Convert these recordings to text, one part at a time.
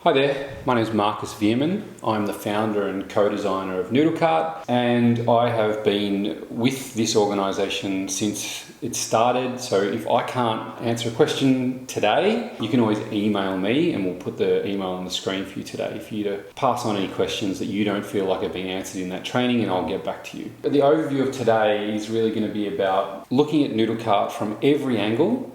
Hi there, my name is Marcus Veerman. I'm the founder and co-designer of Nüdel Kart, and I have been with this organisation since it started. So if I can't answer a question today, you can always email me and we'll put the email on the screen for you today for you to pass on any questions that you don't feel like have been answered in that training, and I'll get back to you. But the overview of today is really going to be about looking at Nüdel Kart from every angle.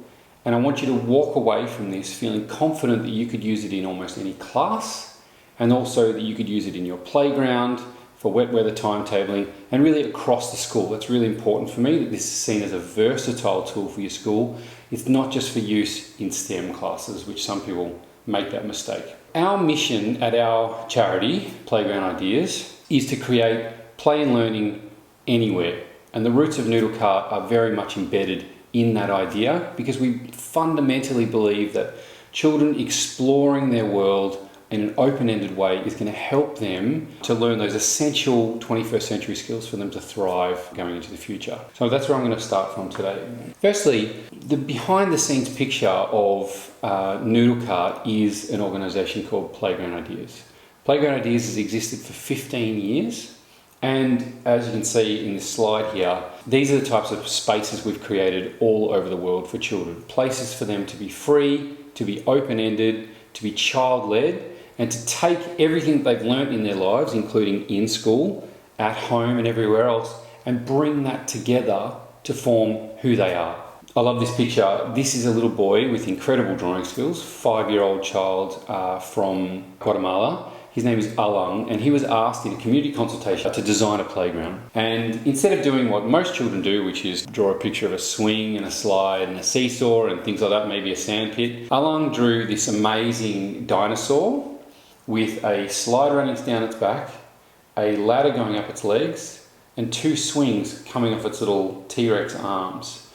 And I want you to walk away from this feeling confident that you could use it in almost any class, and also that you could use it in your playground, for wet weather timetabling, and really across the school. That's really important for me, that this is seen as a versatile tool for your school. It's not just for use in STEM classes, which some people make that mistake. Our mission at our charity, Playground Ideas, is to create play and learning anywhere. And the roots of Nüdel Kart are very much embedded in that idea, because we fundamentally believe that children exploring their world in an open-ended way is going to help them to learn those essential 21st century skills for them to thrive going into the future. So that's where I'm going to start from today. Firstly, the behind-the-scenes picture of Nüdel Kart is an organisation called Playground Ideas. Playground Ideas has existed for 15 years. And as you can see in this slide here, these are the types of spaces we've created all over the world for children. Places for them to be free, to be open-ended, to be child-led, and to take everything they've learnt in their lives, including in school, at home and everywhere else, and bring that together to form who they are. I love this picture. This is a little boy with incredible drawing skills, 5-year-old child from Guatemala. His name is Alang, and he was asked in a community consultation to design a playground. And instead of doing what most children do, which is draw a picture of a swing and a slide and a seesaw and things like that, maybe a sand pit, Alang drew this amazing dinosaur with a slide running down its back, a ladder going up its legs, and 2 swings coming off its little T-Rex arms.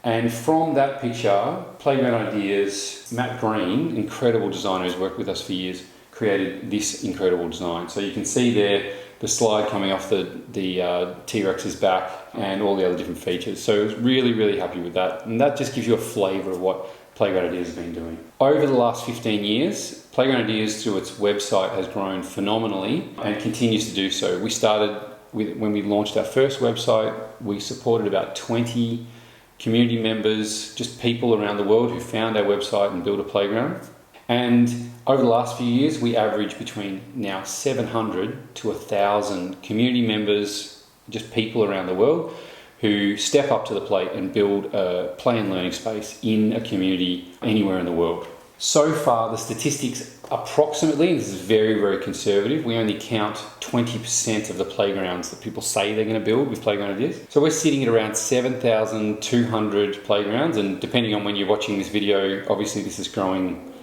And from that picture, Playground Ideas, Matt Green, incredible designer who's worked with us for years, created this incredible design. So you can see there the slide coming off the T-Rex's back and all the other different features. So I was really happy with that. And that just gives you a flavour of what Playground Ideas has been doing. Over the last 15 years, Playground Ideas through its website has grown phenomenally and continues to do so. We started with, when we launched our first website, we supported about 20 community members, just people around the world who found our website and built a playground. And over the last few years, we average between now 700 to 1,000 community members, just people around the world, who step up to the plate and build a play and learning space in a community anywhere in the world. So far, the statistics approximately, and this is very conservative, we only count 20% of the playgrounds that people say they're going to build with Playground Ideas. So we're sitting at around 7,200 playgrounds, and depending on when you're watching this video, obviously this is growing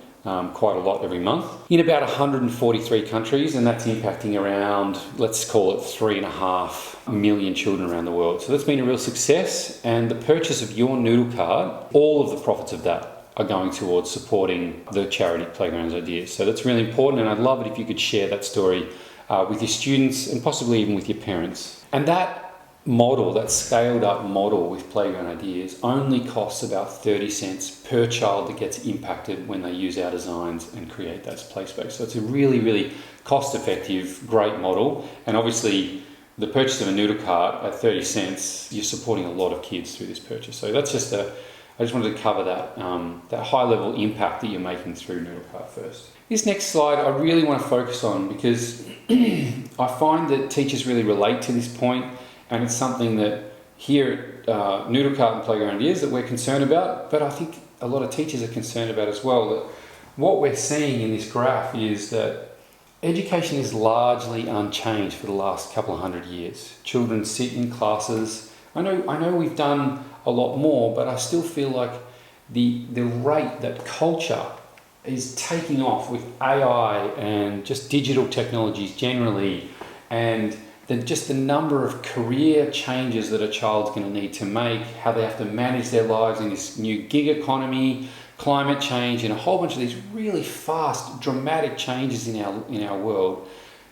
quite a lot every month, in about 143 countries, and that's impacting around, let's call it 3.5 million children around the world. So that's been a real success, and the purchase of your Nüdel Kart, all of the profits of that are going towards supporting the charity Playground Ideas. So that's really important, and I'd love it if you could share that story with your students and possibly even with your parents. And that model, that scaled up model with Playground Ideas, only costs about 30 cents per child that gets impacted when they use our designs and create that play space. So it's a really cost effective, great model. And obviously the purchase of a Nüdel Kart at 30 cents, you're supporting a lot of kids through this purchase. So that's just I just wanted to cover that, that high level impact that you're making through Nüdel Kart first. This next slide I really want to focus on, because I find that teachers really relate to this point. And it's something that here at Nüdel Kart and Playground Ideas that we're concerned about, but I think a lot of teachers are concerned about as well. That what we're seeing in this graph is that education is largely unchanged for the last couple of 100 years. Children sit in classes. I know we've done a lot more, but I still feel like the rate that culture is taking off with AI and just digital technologies generally, and just the number of career changes that a child's going to need to make, how they have to manage their lives in this new gig economy, climate change, and a whole bunch of these really fast, dramatic changes in our world,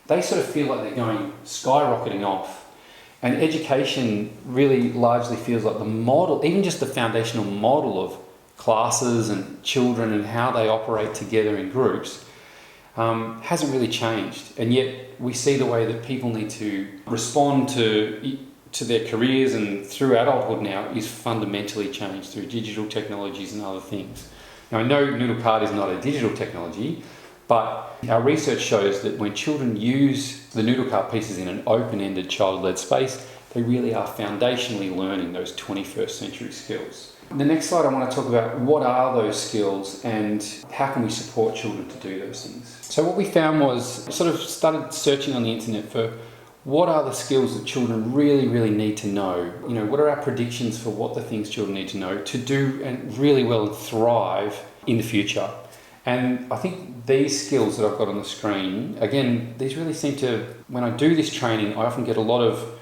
they sort of feel like they're going skyrocketing off. And education really largely feels like the model, even just the foundational model of classes and children and how they operate together in groups, hasn't really changed. And yet we see the way that people need to respond to their careers and through adulthood now is fundamentally changed through digital technologies and other things. Now, I know Nüdel Kart is not a digital technology, but our research shows that when children use the Nüdel Kart pieces in an open-ended child-led space, they really are foundationally learning those 21st century skills. In the next slide, I want to talk about what are those skills and how can we support children to do those things. So what we found was, sort of started searching on the internet for what are the skills that children really, really need to know? You know, what are our predictions for what the things children need to know to do and really well and thrive in the future? And I think these skills that I've got on the screen, again, these really seem to, when I do this training, I often get a lot of,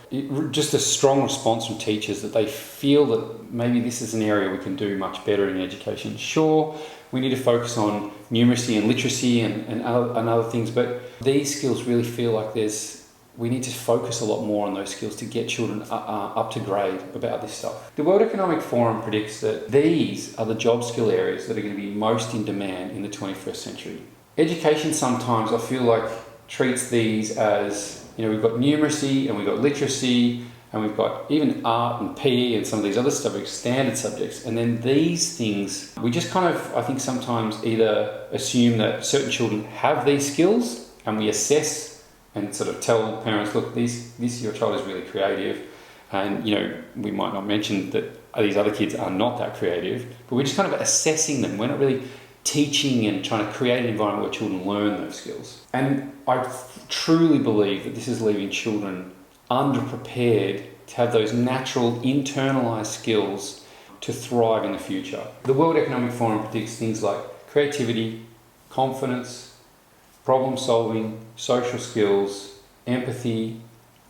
just a strong response from teachers that they feel that maybe this is an area we can do much better in education. Sure, we need to focus on numeracy and literacy and other things, but these skills really feel like we need to focus a lot more on those skills to get children up to grade about this stuff. The World Economic Forum predicts that these are the job skill areas that are going to be most in demand in the 21st century. Education sometimes, I feel like, treats these as, you know, we've got numeracy and we've got literacy and we've got even art and PE and some of these other subjects, standard subjects. And then these things, we just kind of, I think sometimes either assume that certain children have these skills and we assess and sort of tell parents, look, your child is really creative, and you know, we might not mention that these other kids are not that creative, but we're just kind of assessing them. We're not really teaching and trying to create an environment where children learn those skills. And I truly believe that this is leaving children underprepared to have those natural internalized skills to thrive in the future. The World Economic Forum predicts things like creativity, confidence, problem solving, social skills, empathy,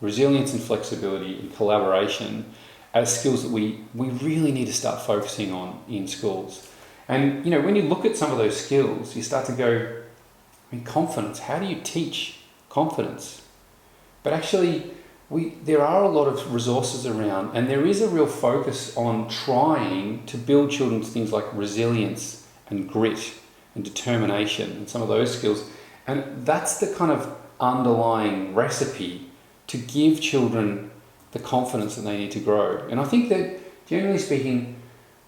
resilience and flexibility, and collaboration as skills that we really need to start focusing on in schools. And you know, when you look at some of those skills, you start to go, I mean, confidence, how do you teach confidence? But actually, there are a lot of resources around, and there is a real focus on trying to build children's things like resilience and grit and determination and some of those skills. And that's the kind of underlying recipe to give children the confidence that they need to grow. And I think that, generally speaking,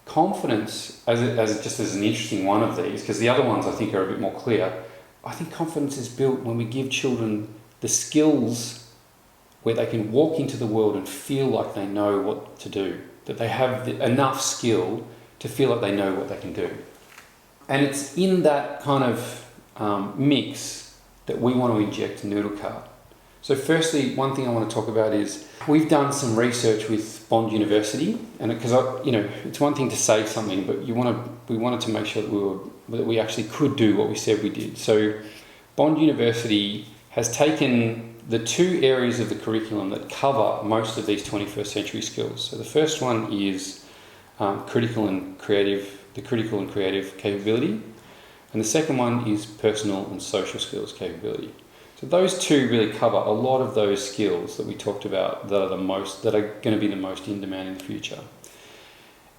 confidence, just as an interesting one of these, because the other ones I think are a bit more clear, I think confidence is built when we give children the skills where they can walk into the world and feel like they know what to do, that they have enough skill to feel like they know what they can do. And it's in that kind of mix that we want to inject Nüdel Kart. So firstly, one thing I want to talk about is we've done some research with Bond University, and because it's one thing to say something, but we wanted to make sure that we actually could do what we said we did. So Bond University has taken the two areas of the curriculum that cover most of these 21st century skills. So the first one is critical and creative capability. And the second one is personal and social skills capability. So those two really cover a lot of those skills that we talked about that are going to be the most in demand in the future.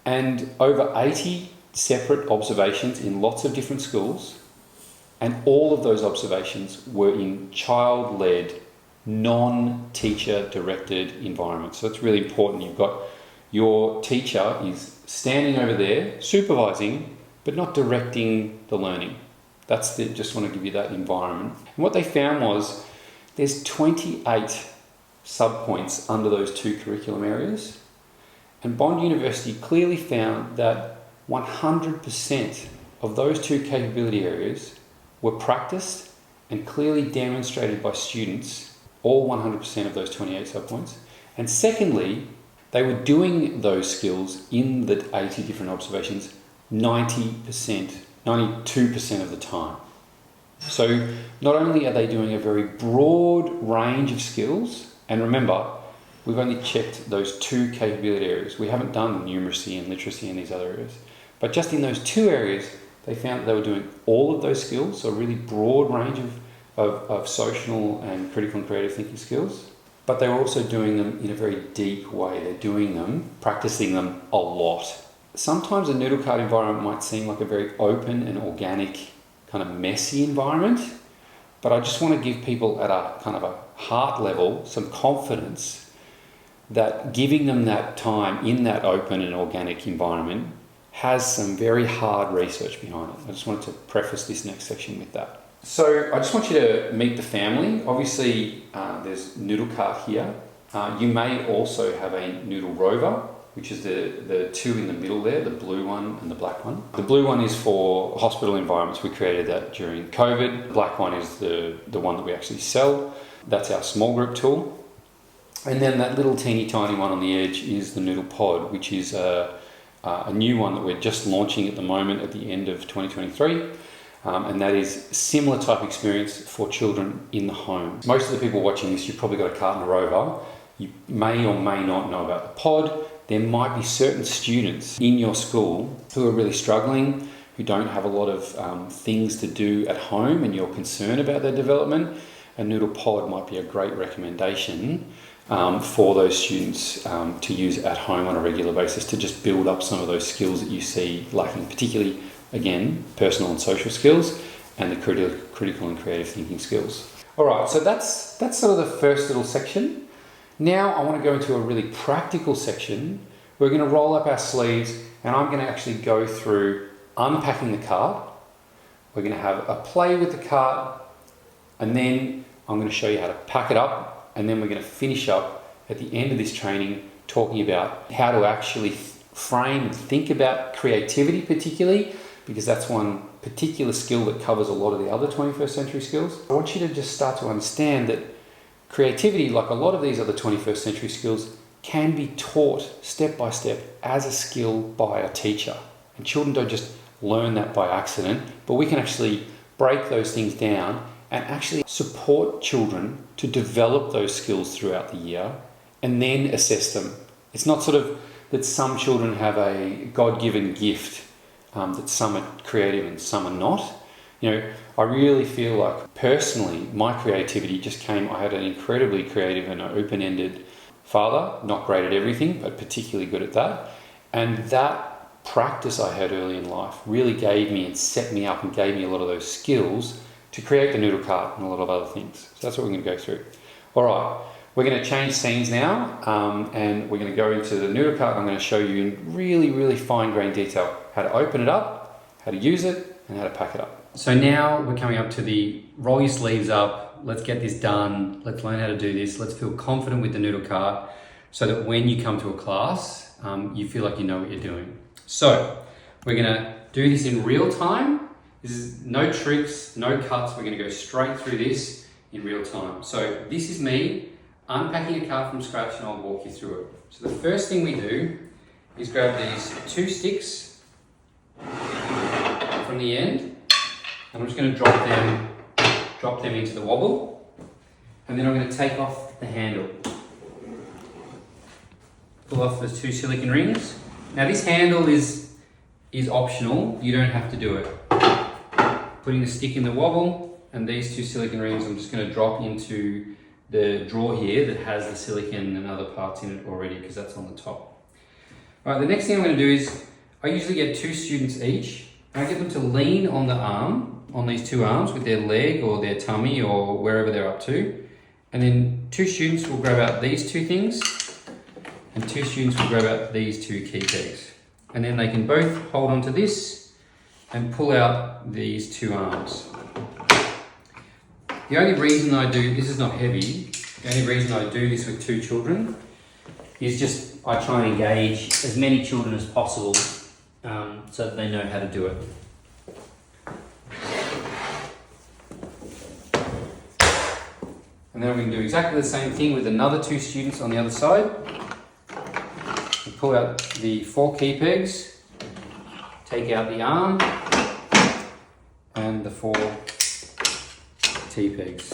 And over 80 separate observations in lots of different schools, and all of those observations were in child-led, non-teacher directed environments. So it's really important. You've got your teacher is standing over there supervising, but not directing the learning. Just want to give you that environment. And what they found was there's 28 subpoints under those two curriculum areas. And Bond University clearly found that 100% of those two capability areas were practiced and clearly demonstrated by students, all 100% of those 28 subpoints. And secondly, they were doing those skills in the 80 different observations 92% of the time. So not only are they doing a very broad range of skills, and remember, we've only checked those two capability areas. We haven't done numeracy and literacy in these other areas. But just in those two areas, they found that they were doing all of those skills, so a really broad range of social and critical and creative thinking skills. But they were also doing them in a very deep way. They're doing them, practicing them a lot. Sometimes a Nüdel Kart environment might seem like a very open and organic, kind of messy environment, but I just want to give people at a kind of a heart level some confidence that giving them that time in that open and organic environment has some very hard research behind it. I just wanted to preface this next section with that. So I just want you to meet the family. Obviously, there's Nüdel Kart here. You may also have a Nüdel Rover, which is the two in the middle there, the blue one and the black one. The blue one is for hospital environments. We created that during COVID. The black one is the one that we actually sell. That's our small group tool. And then that little teeny tiny one on the edge is the Nüdel Pod, which is a new one that we're just launching at the moment at the end of 2023. And that is similar type experience for children in the home. Most of the people watching this, you've probably got a Kart and a Rover. You may or may not know about the pod. There might be certain students in your school who are really struggling, who don't have a lot of things to do at home, and you're concerned about their development. A Nüdel Pod might be a great recommendation for those students to use at home on a regular basis to just build up some of those skills that you see lacking, particularly, again, personal and social skills and the critical and creative thinking skills. All right, so that's sort of the first little section. Now I want to go into a really practical section. We're going to roll up our sleeves and I'm going to actually go through unpacking the cart. We're going to have a play with the cart, and then I'm going to show you how to pack it up, and then we're going to finish up at the end of this training talking about how to actually frame and think about creativity particularly, because that's one particular skill that covers a lot of the other 21st century skills. I want you to just start to understand that creativity, like a lot of these other 21st century skills, can be taught step by step as a skill by a teacher. And children don't just learn that by accident, but we can actually break those things down and actually support children to develop those skills throughout the year and then assess them. It's not sort of that some children have a God-given gift, that some are creative and some are not. You know, I really feel like personally my creativity just came, I had an incredibly creative and open-ended father, not great at everything, but particularly good at that. And that practice I had early in life really gave me and set me up and gave me a lot of those skills to create the Nüdel Kart and a lot of other things. So that's what we're going to go through. All right, we're going to change scenes now, and we're going to go into the Nüdel Kart. I'm going to show you in really, really fine-grained detail how to open it up, how to use it, and how to pack it up. So now we're coming up to the roll your sleeves up, let's get this done, let's learn how to do this, let's feel confident with the Nüdel Kart so that when you come to a class, you feel like you know what you're doing. So we're going to do this in real time. This is no tricks, no cuts. We're going to go straight through this in real time. So this is me unpacking a cart from scratch, and I'll walk you through it. So the first thing we do is grab these two sticks from the end, and I'm just going to drop them into the wobble, and then I'm going to take off the handle. Pull off those two silicone rings. Now this handle is optional, you don't have to do it. Putting the stick in the wobble and these two silicone rings, I'm just going to drop into the drawer here that has the silicone and other parts in it already, because that's on the top. All right, the next thing I'm going to do is I usually get two students each, and I get them to lean on the arm, on these two arms with their leg or their tummy or wherever they're up to, and then two students will grab out these two things, and two students will grab out these two key pegs, and then they can both hold onto this and pull out these two arms. The only reason I do, this is not heavy, the only reason I do this with two children is just I try and engage as many children as possible so that they know how to do it. And then I'm going to do exactly the same thing with another two students on the other side. We pull out the 4 key pegs, take out the arm and the 4 T-pegs.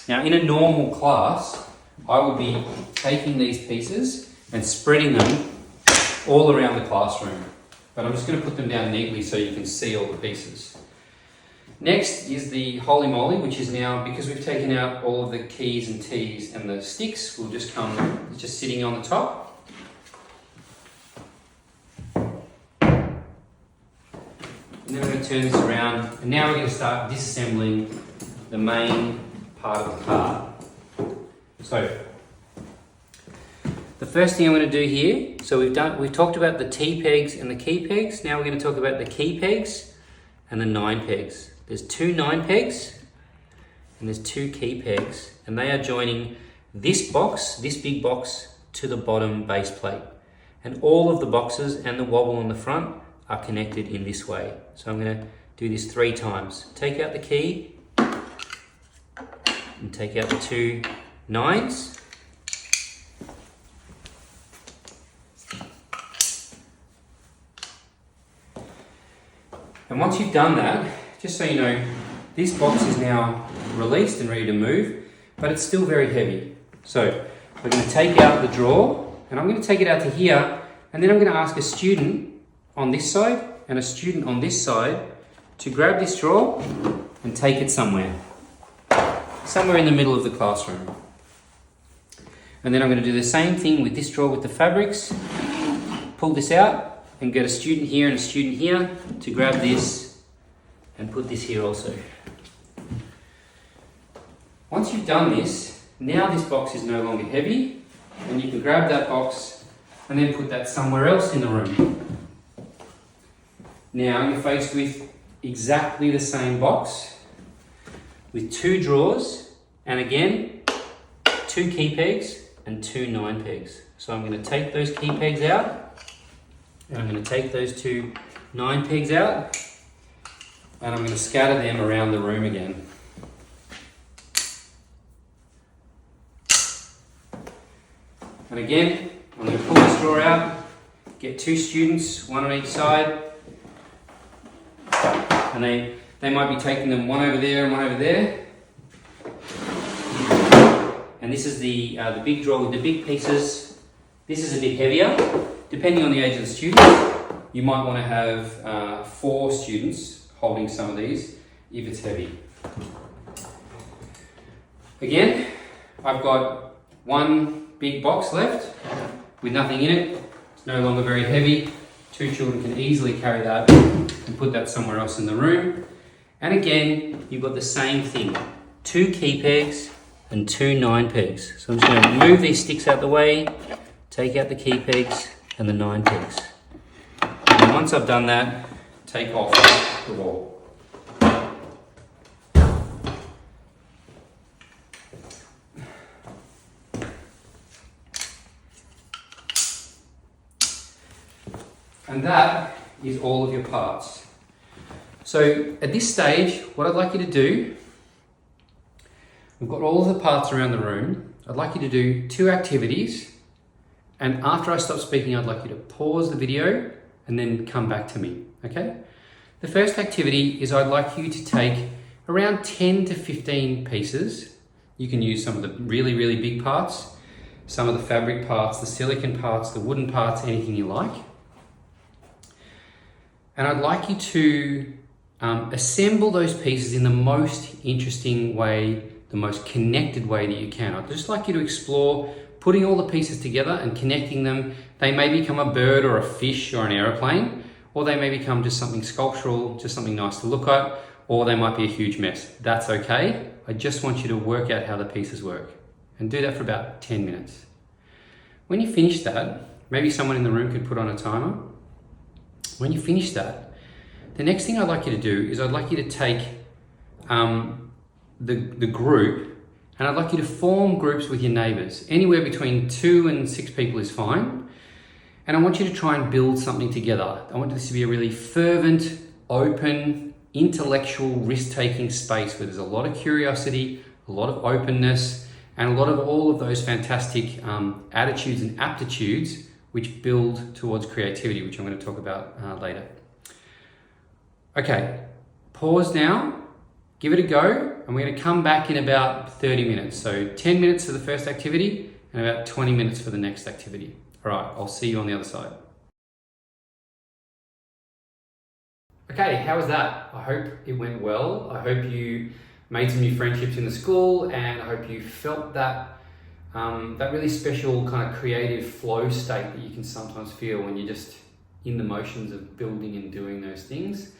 Now in a normal class, I would be taking these pieces and spreading them all around the classroom. But I'm just going to put them down neatly so you can see all the pieces. Next is the Holy Moly, which is now, because we've taken out all of the keys and T's, and the sticks will just come, just sitting on the top. And And then we're going to turn this around, and now we're going to start disassembling the main part of the cart. So, the first thing I'm going to do here, so we've talked about the T-pegs and the key pegs. Now we're going to talk about the key pegs and the 9 pegs. There's 2 9 pegs and there's 2 key pegs, and they are joining this box, this big box, to the bottom base plate. And all of the boxes and the wobble on the front are connected in this way. So I'm going to do this 3 times. Take out the key and take out the 2 9s. And once you've done that, just so you know, this box is now released and ready to move, but it's still very heavy. So we're going to take out the drawer, and I'm going to take it out to here, and then I'm going to ask a student on this side and a student on this side to grab this drawer and take it somewhere in the middle of the classroom. And then I'm going to do the same thing with this drawer with the fabrics. Pull this out and get a student here and a student here to grab this and put this here also. Once you've done this, now this box is no longer heavy, and you can grab that box and then put that somewhere else in the room. Now you're faced with exactly the same box with 2 drawers, and again 2 key pegs and 2 9 pegs. So I'm going to take those key pegs out, and I'm going to take those 2 9 pegs out, and I'm going to scatter them around the room again. And again, I'm going to pull this drawer out, get 2 students, 1 on each side, and they might be taking them one over there and one over there. And this is the big drawer with the big pieces. This is a bit heavier. Depending on the age of the student, you might want to have 4 students holding some of these if it's heavy. Again, I've got 1 big box left with nothing in it. It's no longer very heavy. 2 children can easily carry that and put that somewhere else in the room. And again, you've got the same thing. 2 key pegs and 2 9 pegs. So I'm just going to move these sticks out the way, take out the key pegs and the 9 pegs. And once I've done that, take off the wall. And that is all of your parts. So at this stage, what I'd like you to do, we've got all of the parts around the room. I'd like you to do 2 activities. And after I stop speaking, I'd like you to pause the video and then come back to me, okay? The first activity is I'd like you to take around 10 to 15 pieces. You can use some of the really, really big parts, some of the fabric parts, the silicone parts, the wooden parts, anything you like. And I'd like you to assemble those pieces in the most interesting way, the most connected way that you can. I'd just like you to explore putting all the pieces together and connecting them. They may become a bird or a fish or an aeroplane, or they may become just something sculptural, just something nice to look at, or they might be a huge mess. That's okay. I just want you to work out how the pieces work and do that for about 10 minutes. When you finish that, maybe someone in the room could put on a timer. When you finish that, the next thing I'd like you to do is I'd like you to take the group, and I'd like you to form groups with your neighbours. Anywhere between 2 and 6 people is fine. And I want you to try and build something together. I want this to be a really fervent, open, intellectual, risk-taking space where there's a lot of curiosity, a lot of openness, and a lot of all of those fantastic attitudes and aptitudes which build towards creativity, which I'm going to talk about later. Okay, pause now, give it a go, and we're going to come back in about 30 minutes. So 10 minutes for the first activity and about 20 minutes for the next activity. All right, I'll see you on the other side. Okay, how was that? I hope it went well. I hope you made some new friendships in the school, and I hope you felt that that really special kind of creative flow state that you can sometimes feel when you're just in the motions of building and doing those things.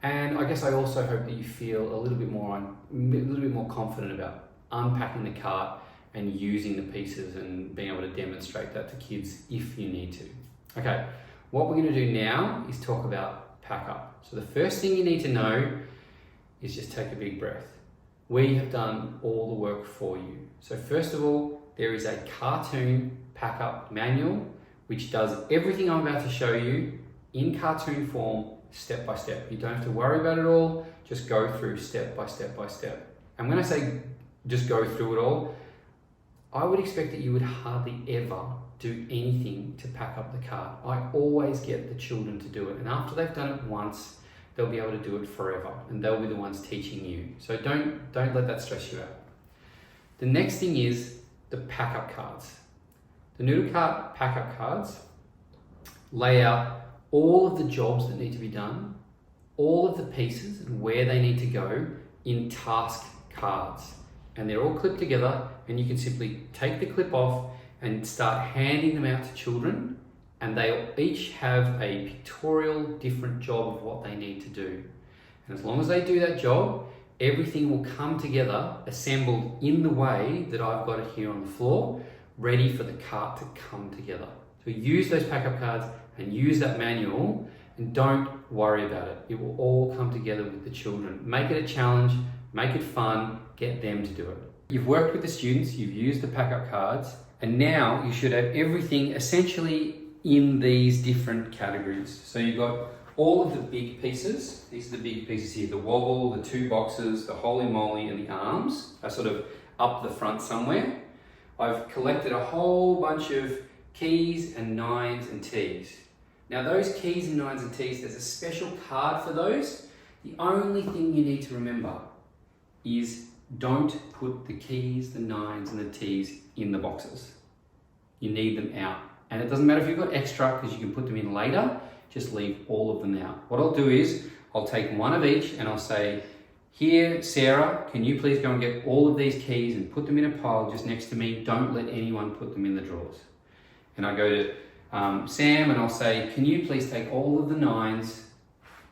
And I guess I also hope that you feel a little bit more confident about unpacking the cart and using the pieces and being able to demonstrate that to kids if you need to. Okay, what we're going to do now is talk about pack up. So the first thing you need to know is just take a big breath. We have done all the work for you. So first of all, there is a cartoon pack up manual which does everything I'm about to show you in cartoon form, step by step. You don't have to worry about it all, just go through step by step by step. And when I say just go through it all, I would expect that you would hardly ever do anything to pack up the cart. I always get the children to do it, and after they've done it once, they'll be able to do it forever, and they'll be the ones teaching you. So don't let that stress you out. The next thing is the pack up cards. The Nüdel Kart pack up cards lay out all of the jobs that need to be done, all of the pieces and where they need to go in task cards. And they're all clipped together, and you can simply take the clip off and start handing them out to children, and they'll each have a pictorial different job of what they need to do. And as long as they do that job, everything will come together, assembled in the way that I've got it here on the floor, ready for the cart to come together. So use those pack-up cards and use that manual, and don't worry about it. It will all come together with the children. Make it a challenge, make it fun, get them to do it. You've worked with the students, you've used the pack-up cards, and now you should have everything essentially in these different categories. So you've got all of the big pieces. These are the big pieces here. The wobble, the two boxes, the holy moly, and the arms are sort of up the front somewhere. I've collected a whole bunch of keys and nines and T's. Now those keys and nines and T's, there's a special card for those. The only thing you need to remember is don't put the keys, the nines and the T's in the boxes. You need them out. And it doesn't matter if you've got extra, because you can put them in later, just leave all of them out. What I'll do is, I'll take one of each and I'll say, here, Sarah, can you please go and get all of these keys and put them in a pile just next to me? Don't let anyone put them in the drawers. And I go to Sam and I'll say, can you please take all of the nines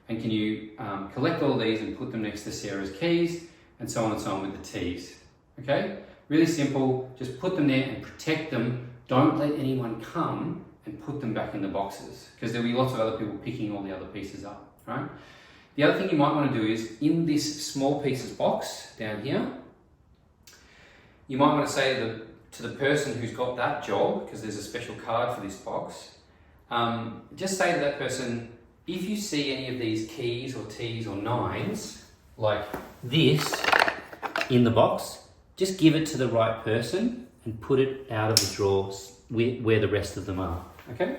and can you collect all of these and put them next to Sarah's keys, and so on with the T's. Okay? Really simple, just put them there and protect them. Don't let anyone come and put them back in the boxes, because there'll be lots of other people picking all the other pieces up, right? The other thing you might want to do is, in this small pieces box down here, you might want to say to the person who's got that job, because there's a special card for this box, just say to that person, if you see any of these keys or T's or nines, like this, in the box, just give it to the right person and put it out of the drawers where the rest of them are, okay?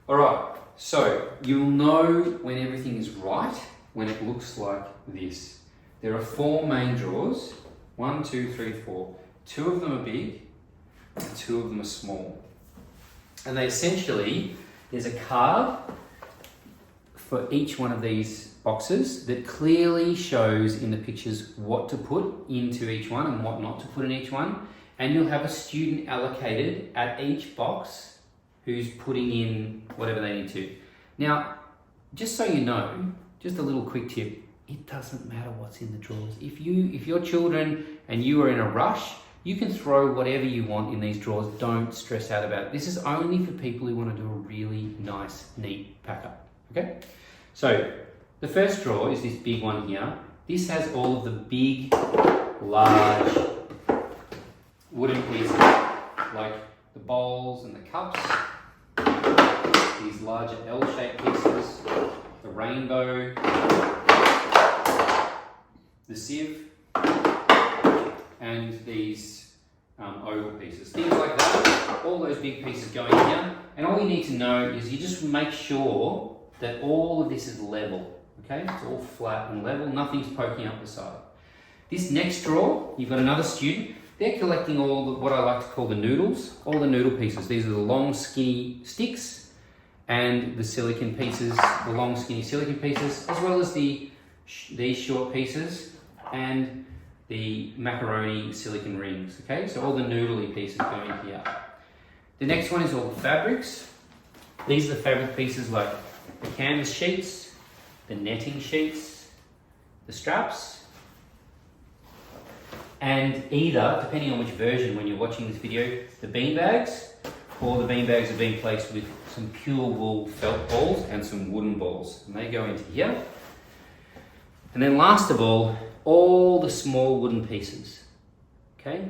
All right, so you'll know when everything is right when it looks like this. There are 4 main drawers, 1, 2, 3, 4. 2 of them are big and 2 of them are small. And they essentially, there's a card for each one of these boxes that clearly shows in the pictures what to put into each one and what not to put in each one. And you'll have a student allocated at each box who's putting in whatever they need to. Now, just so you know, just a little quick tip, it doesn't matter what's in the drawers. If your children and you are in a rush, you can throw whatever you want in these drawers. Don't stress out about it. This is only for people who want to do a really nice, neat pack up, okay? So, the first drawer is this big one here. This has all of the big, large wooden pieces, like the bowls and the cups, these larger L-shaped pieces, the rainbow, the sieve, and these oval pieces. Things like that, all those big pieces going here. And all you need to know is you just make sure that all of this is level, okay? It's all flat and level, nothing's poking up the side. This next drawer, you've got another student. They're collecting all what I like to call the noodles, all the noodle pieces. These are the long, skinny sticks and the silicon pieces, the long, skinny silicon pieces, as well as these short pieces and the macaroni silicon rings, okay? So all the noodly pieces going here. The next one is all the fabrics. These are the fabric pieces like the canvas sheets, the netting sheets, the straps, and either, depending on which version when you're watching this video, the bean bags, or the bean bags are being placed with some pure wool felt balls and some wooden balls. And they go into here. And then last of all the small wooden pieces. Okay?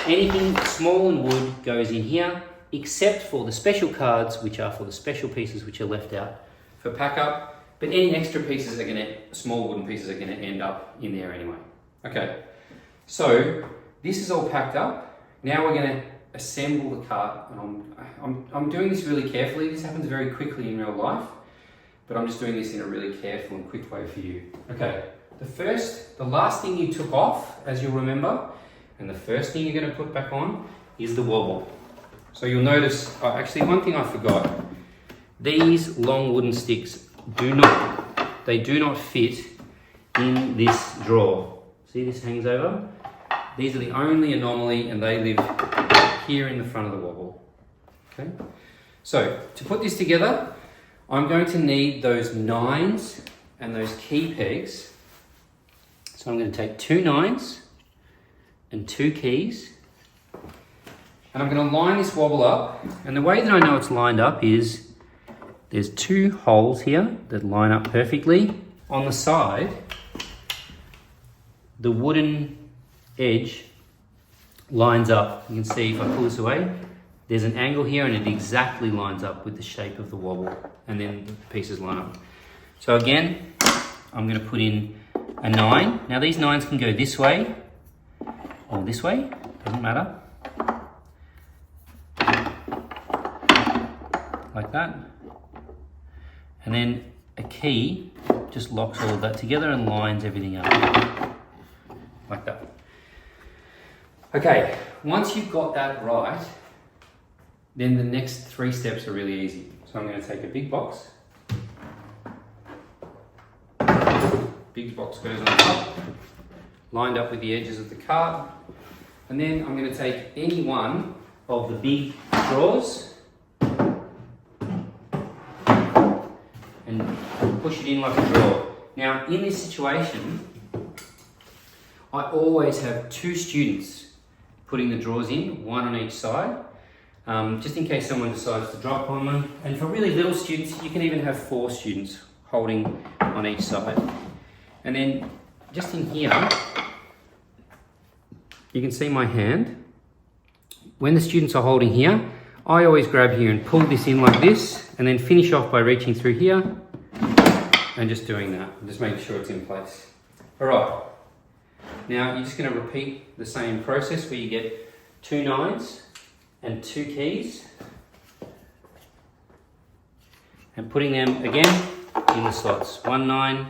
Anything small and wood goes in here, except for the special cards, which are for the special pieces which are left out for pack up. But any extra pieces are small wooden pieces are gonna end up in there anyway. Okay, so this is all packed up. Now we're gonna assemble the cart. I'm doing this really carefully. This happens very quickly in real life, but I'm just doing this in a really careful and quick way for you. Okay, the last thing you took off, as you'll remember, and the first thing you're gonna put back on is the wobble. So you'll notice, actually one thing I forgot, these long wooden sticks do not fit in this drawer. See, this hangs over? These are the only anomaly, and they live here in the front of the wobble. Okay? So, to put this together, I'm going to need those 9s and those key pegs. So I'm going to take 2 9s and 2 keys, and I'm going to line this wobble up. And the way that I know it's lined up is there's 2 holes here that line up perfectly. On the side, the wooden edge lines up. You can see if I pull this away, there's an angle here and it exactly lines up with the shape of the wobble, and then the pieces line up. So again, I'm going to put in a 9. Now these 9s can go this way or this way, doesn't matter. Like that. And then a key just locks all of that together and lines everything up. Like that. Okay, once you've got that right, then the next 3 steps are really easy. So I'm going to take a big box. Big box goes on top, lined up with the edges of the cart. And then I'm going to take any one of the big drawers and push it in like a drawer. Now, in this situation, I always have 2 students putting the drawers in, 1 on each side, just in case someone decides to drop on them. And for really little students, you can even have 4 students holding on each side. And then just in here, you can see my hand. When the students are holding here, I always grab here and pull this in like this, and then finish off by reaching through here and just doing that, just making sure it's in place. All right, now you're just going to repeat the same process where you get 2 9s and 2 keys and putting them again in the slots. 1 9,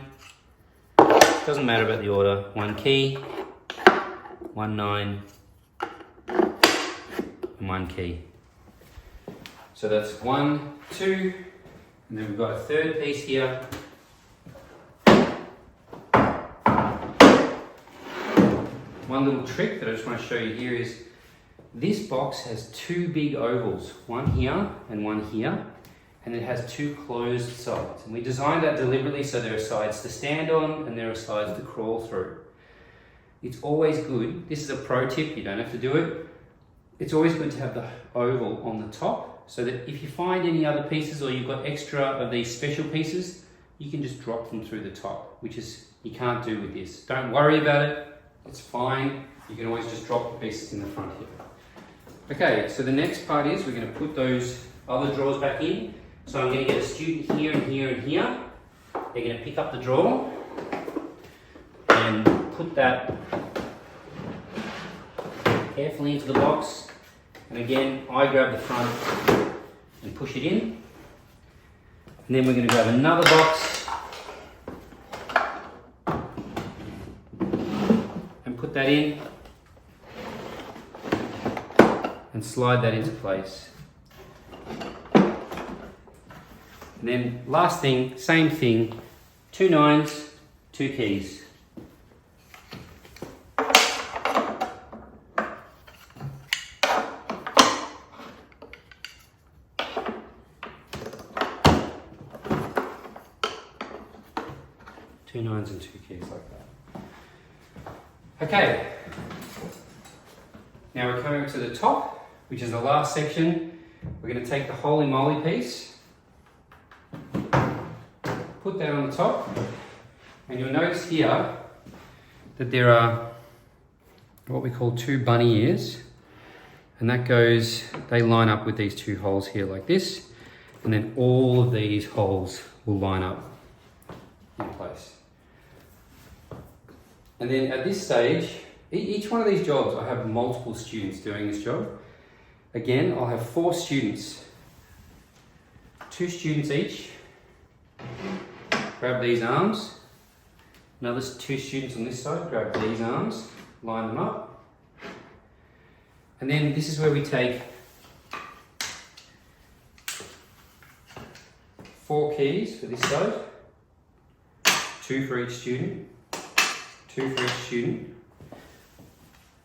doesn't matter about the order, 1 key, 1 9 and 1 key. So that's 1, 2, and then we've got a 3rd piece here. One little trick that I just want to show you here is this box has 2 big ovals, one here and one here, and it has 2 closed sides. And we designed that deliberately so there are sides to stand on and there are sides to crawl through. It's always good, this is a pro tip, you don't have to do it. It's always good to have the oval on the top, so that if you find any other pieces or you've got extra of these special pieces, you can just drop them through the top, which is you can't do with this. Don't worry about it, it's fine. You can always just drop the pieces in the front here. Okay, so the next part is we're going to put those other drawers back in. So I'm going to get a student here and here and here. They're going to pick up the drawer and put that carefully into the box. And again, I grab the front and push it in. And then we're going to grab another box and put that in and slide that into place. And then last thing, same thing, 2 9s, 2 keys. 2 9s and 2 keys like that. Okay. Now we're coming to the top, which is the last section. We're going to take the holy moly piece, put that on the top, and you'll notice here that there are what we call 2 bunny ears, and that goes, they line up with these 2 holes here like this, and then all of these holes will line up in place. And then at this stage, each one of these jobs, I have multiple students doing this job. Again, I'll have 4 students, 2 students each. Grab these arms. Another 2 students on this side, grab these arms, line them up. And then this is where we take 4 keys for this side, 2 for each student, 2 for each student,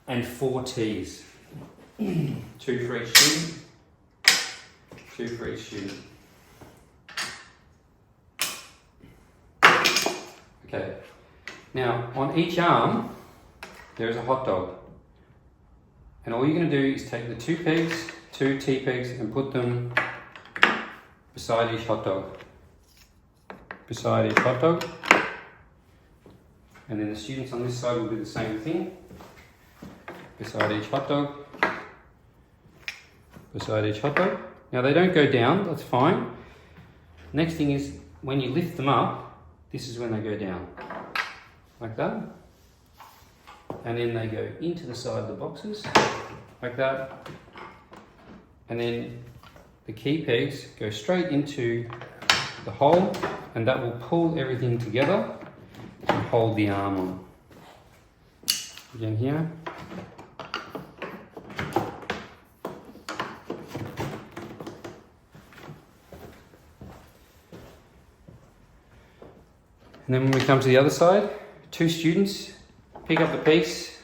and 4 T's. 2 for each student, 2 for each student. Okay, now on each arm there is a hot dog, and all you're going to do is take the 2 pegs, 2 T pegs, and put them beside each hot dog. Beside each hot dog. And then the students on this side will do the same thing. Beside each hot dog. Beside each hot dog. Now they don't go down, that's fine. Next thing is, when you lift them up, this is when they go down. Like that. And then they go into the side of the boxes. Like that. And then the key pegs go straight into the hole, and that will pull everything together and hold the arm on. Again here. And then when we come to the other side, 2 students pick up the piece,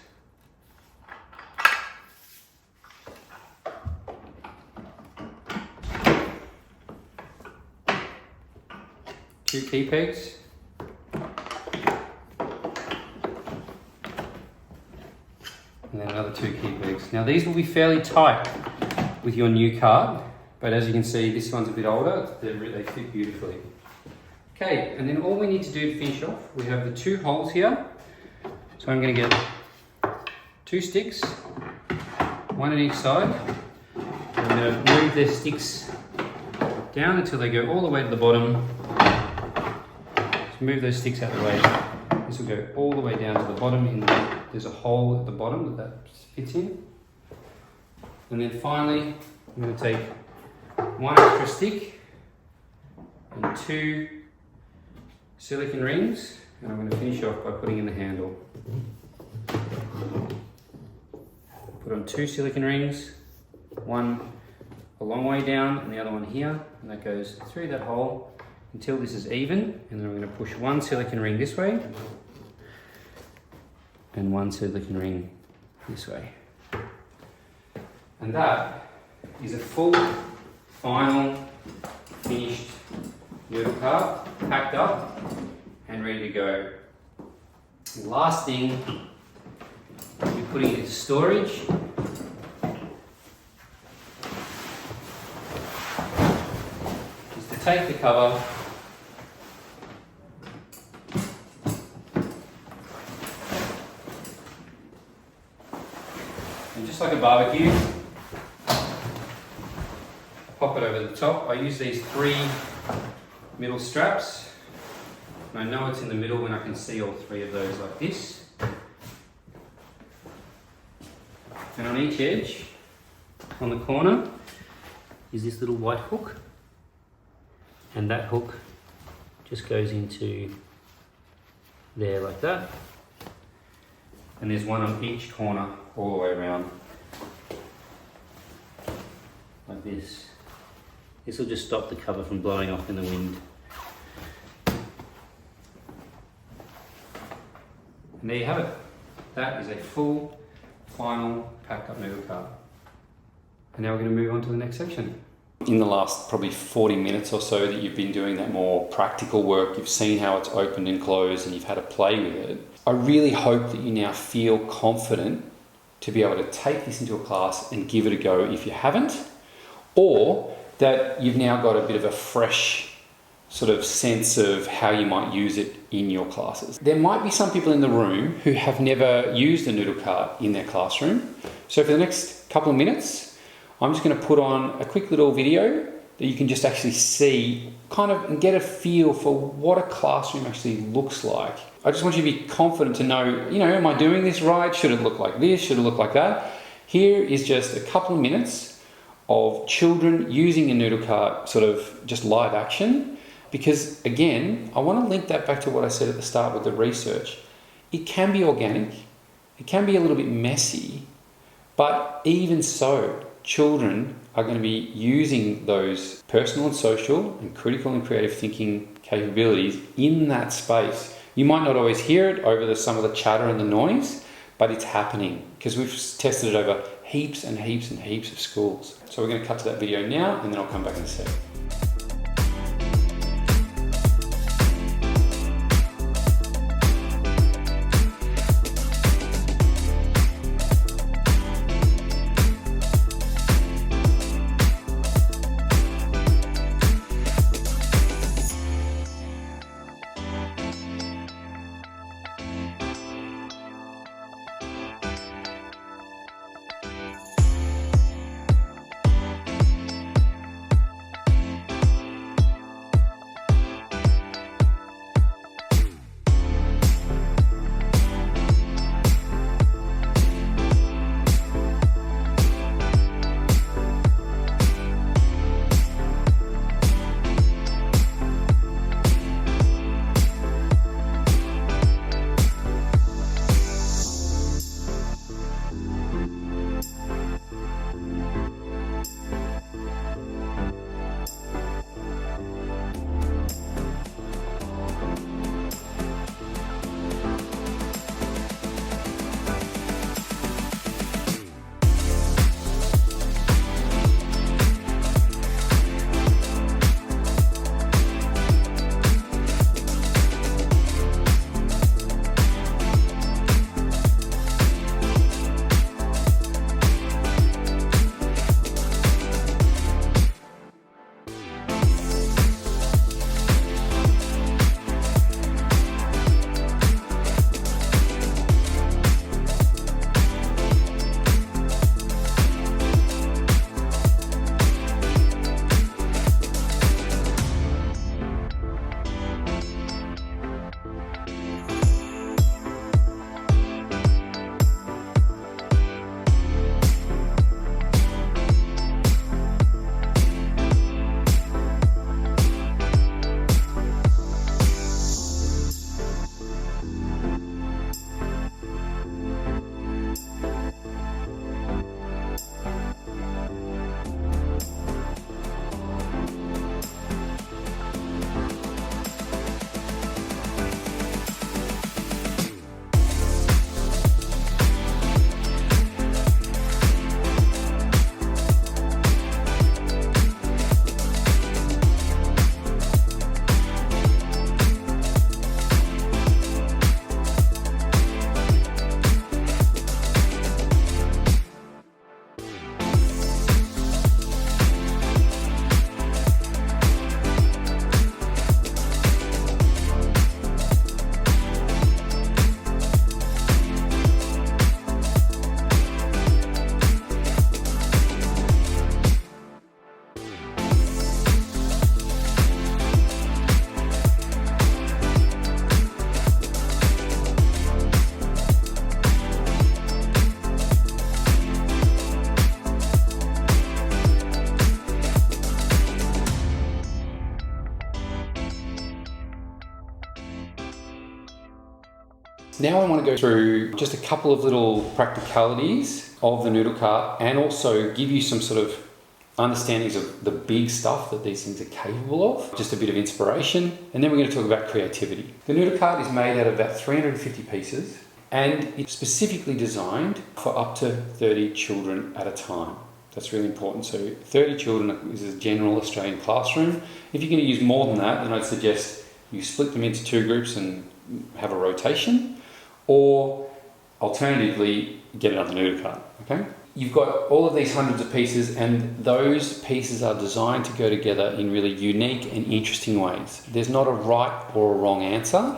two key pegs, and then another 2 key pegs. Now these will be fairly tight with your new cart, but as you can see, this one's a bit older, they fit beautifully. Okay, and then all we need to do to finish off, we have the 2 holes here. So I'm going to get 2 sticks, 1 at each side. I'm going to move their sticks down until they go all the way to the bottom. So move those sticks out of the way. This will go all the way down to the bottom. There's a hole at the bottom that fits in. And then finally, I'm going to take 1 extra stick and 2 silicone rings, and I'm going to finish off by putting in the handle. Put on 2 silicone rings, 1 a long way down and the other one here, and that goes through that hole until this is even, and then I'm going to push 1 silicone ring this way and 1 silicone ring this way. And that is a full, final, finished Nüdel cart, packed up and ready to go. The last thing, we'll be putting it into storage. Is to take the cover and just like a barbecue, pop it over the top. I use these 3 middle straps. And I know it's in the middle when I can see all 3 of those like this. And on each edge, on the corner, is this little white hook. And that hook just goes into there like that. And there's 1 on each corner all the way around. Like this. This will just stop the cover from blowing off in the wind. And there you have it. That is a full, final, packed up Nüdel cart. And now we're going to move on to the next section. in the last probably 40 minutes or so that you've been doing that more practical work, you've seen how it's opened and closed and you've had to play with it. I really hope that you now feel confident to be able to take this into a class and give it a go if you haven't, or that you've now got a bit of a fresh sort of sense of how you might use it in your classes. There might be some people in the room who have never used a Nüdel cart in their classroom. So for the next couple of minutes, I'm just going to put on a quick little video that you can just actually see kind of and get a feel for what a classroom actually looks like. I just want you to be confident to know, am I doing this right? Should it look like this? Should it look like that? Here is just a couple of minutes of children using a Nüdel cart, sort of just live action. Because again, I want to link that back to what I said at the start with the research. It can be organic, it can be a little bit messy, but even so, children are going to be using those personal and social and critical and creative thinking capabilities in that space. You might not always hear it over some of the chatter and the noise, but it's happening because we've tested it over heaps and heaps and heaps of schools. So we're going to cut to that video now and then I'll come back in a sec. Now I want to go through just a couple of little practicalities of the Nüdel cart and also give you some sort of understandings of the big stuff that these things are capable of, just a bit of inspiration, and then we're going to talk about creativity. The Nüdel cart is made out of about 350 pieces and it's specifically designed for up to 30 children at a time. That's really important. So 30 children is a general Australian classroom. If you're going to use more than that, then I'd suggest you split them into 2 groups and have a rotation, or alternatively, get another Nüdel cart, okay? You've got all of these hundreds of pieces, and those pieces are designed to go together in really unique and interesting ways. There's not a right or a wrong answer.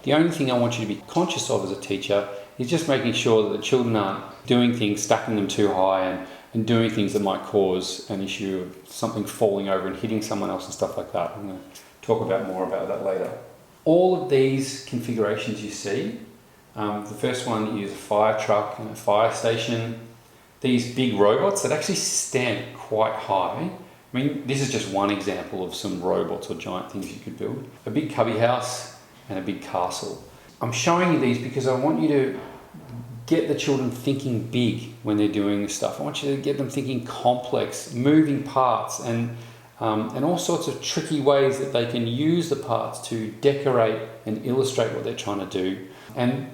The only thing I want you to be conscious of as a teacher is just making sure that the children aren't doing things, stacking them too high and doing things that might cause an issue of something falling over and hitting someone else and stuff like that. I'm going to talk more about that later. All of these configurations you see, the first one is a fire truck and a fire station. These big robots that actually stand quite high. I mean, this is just one example of some robots or giant things you could build. A big cubby house and a big castle. I'm showing you these because I want you to get the children thinking big when they're doing this stuff. I want you to get them thinking complex, moving parts, and all sorts of tricky ways that they can use the parts to decorate and illustrate what they're trying to do. And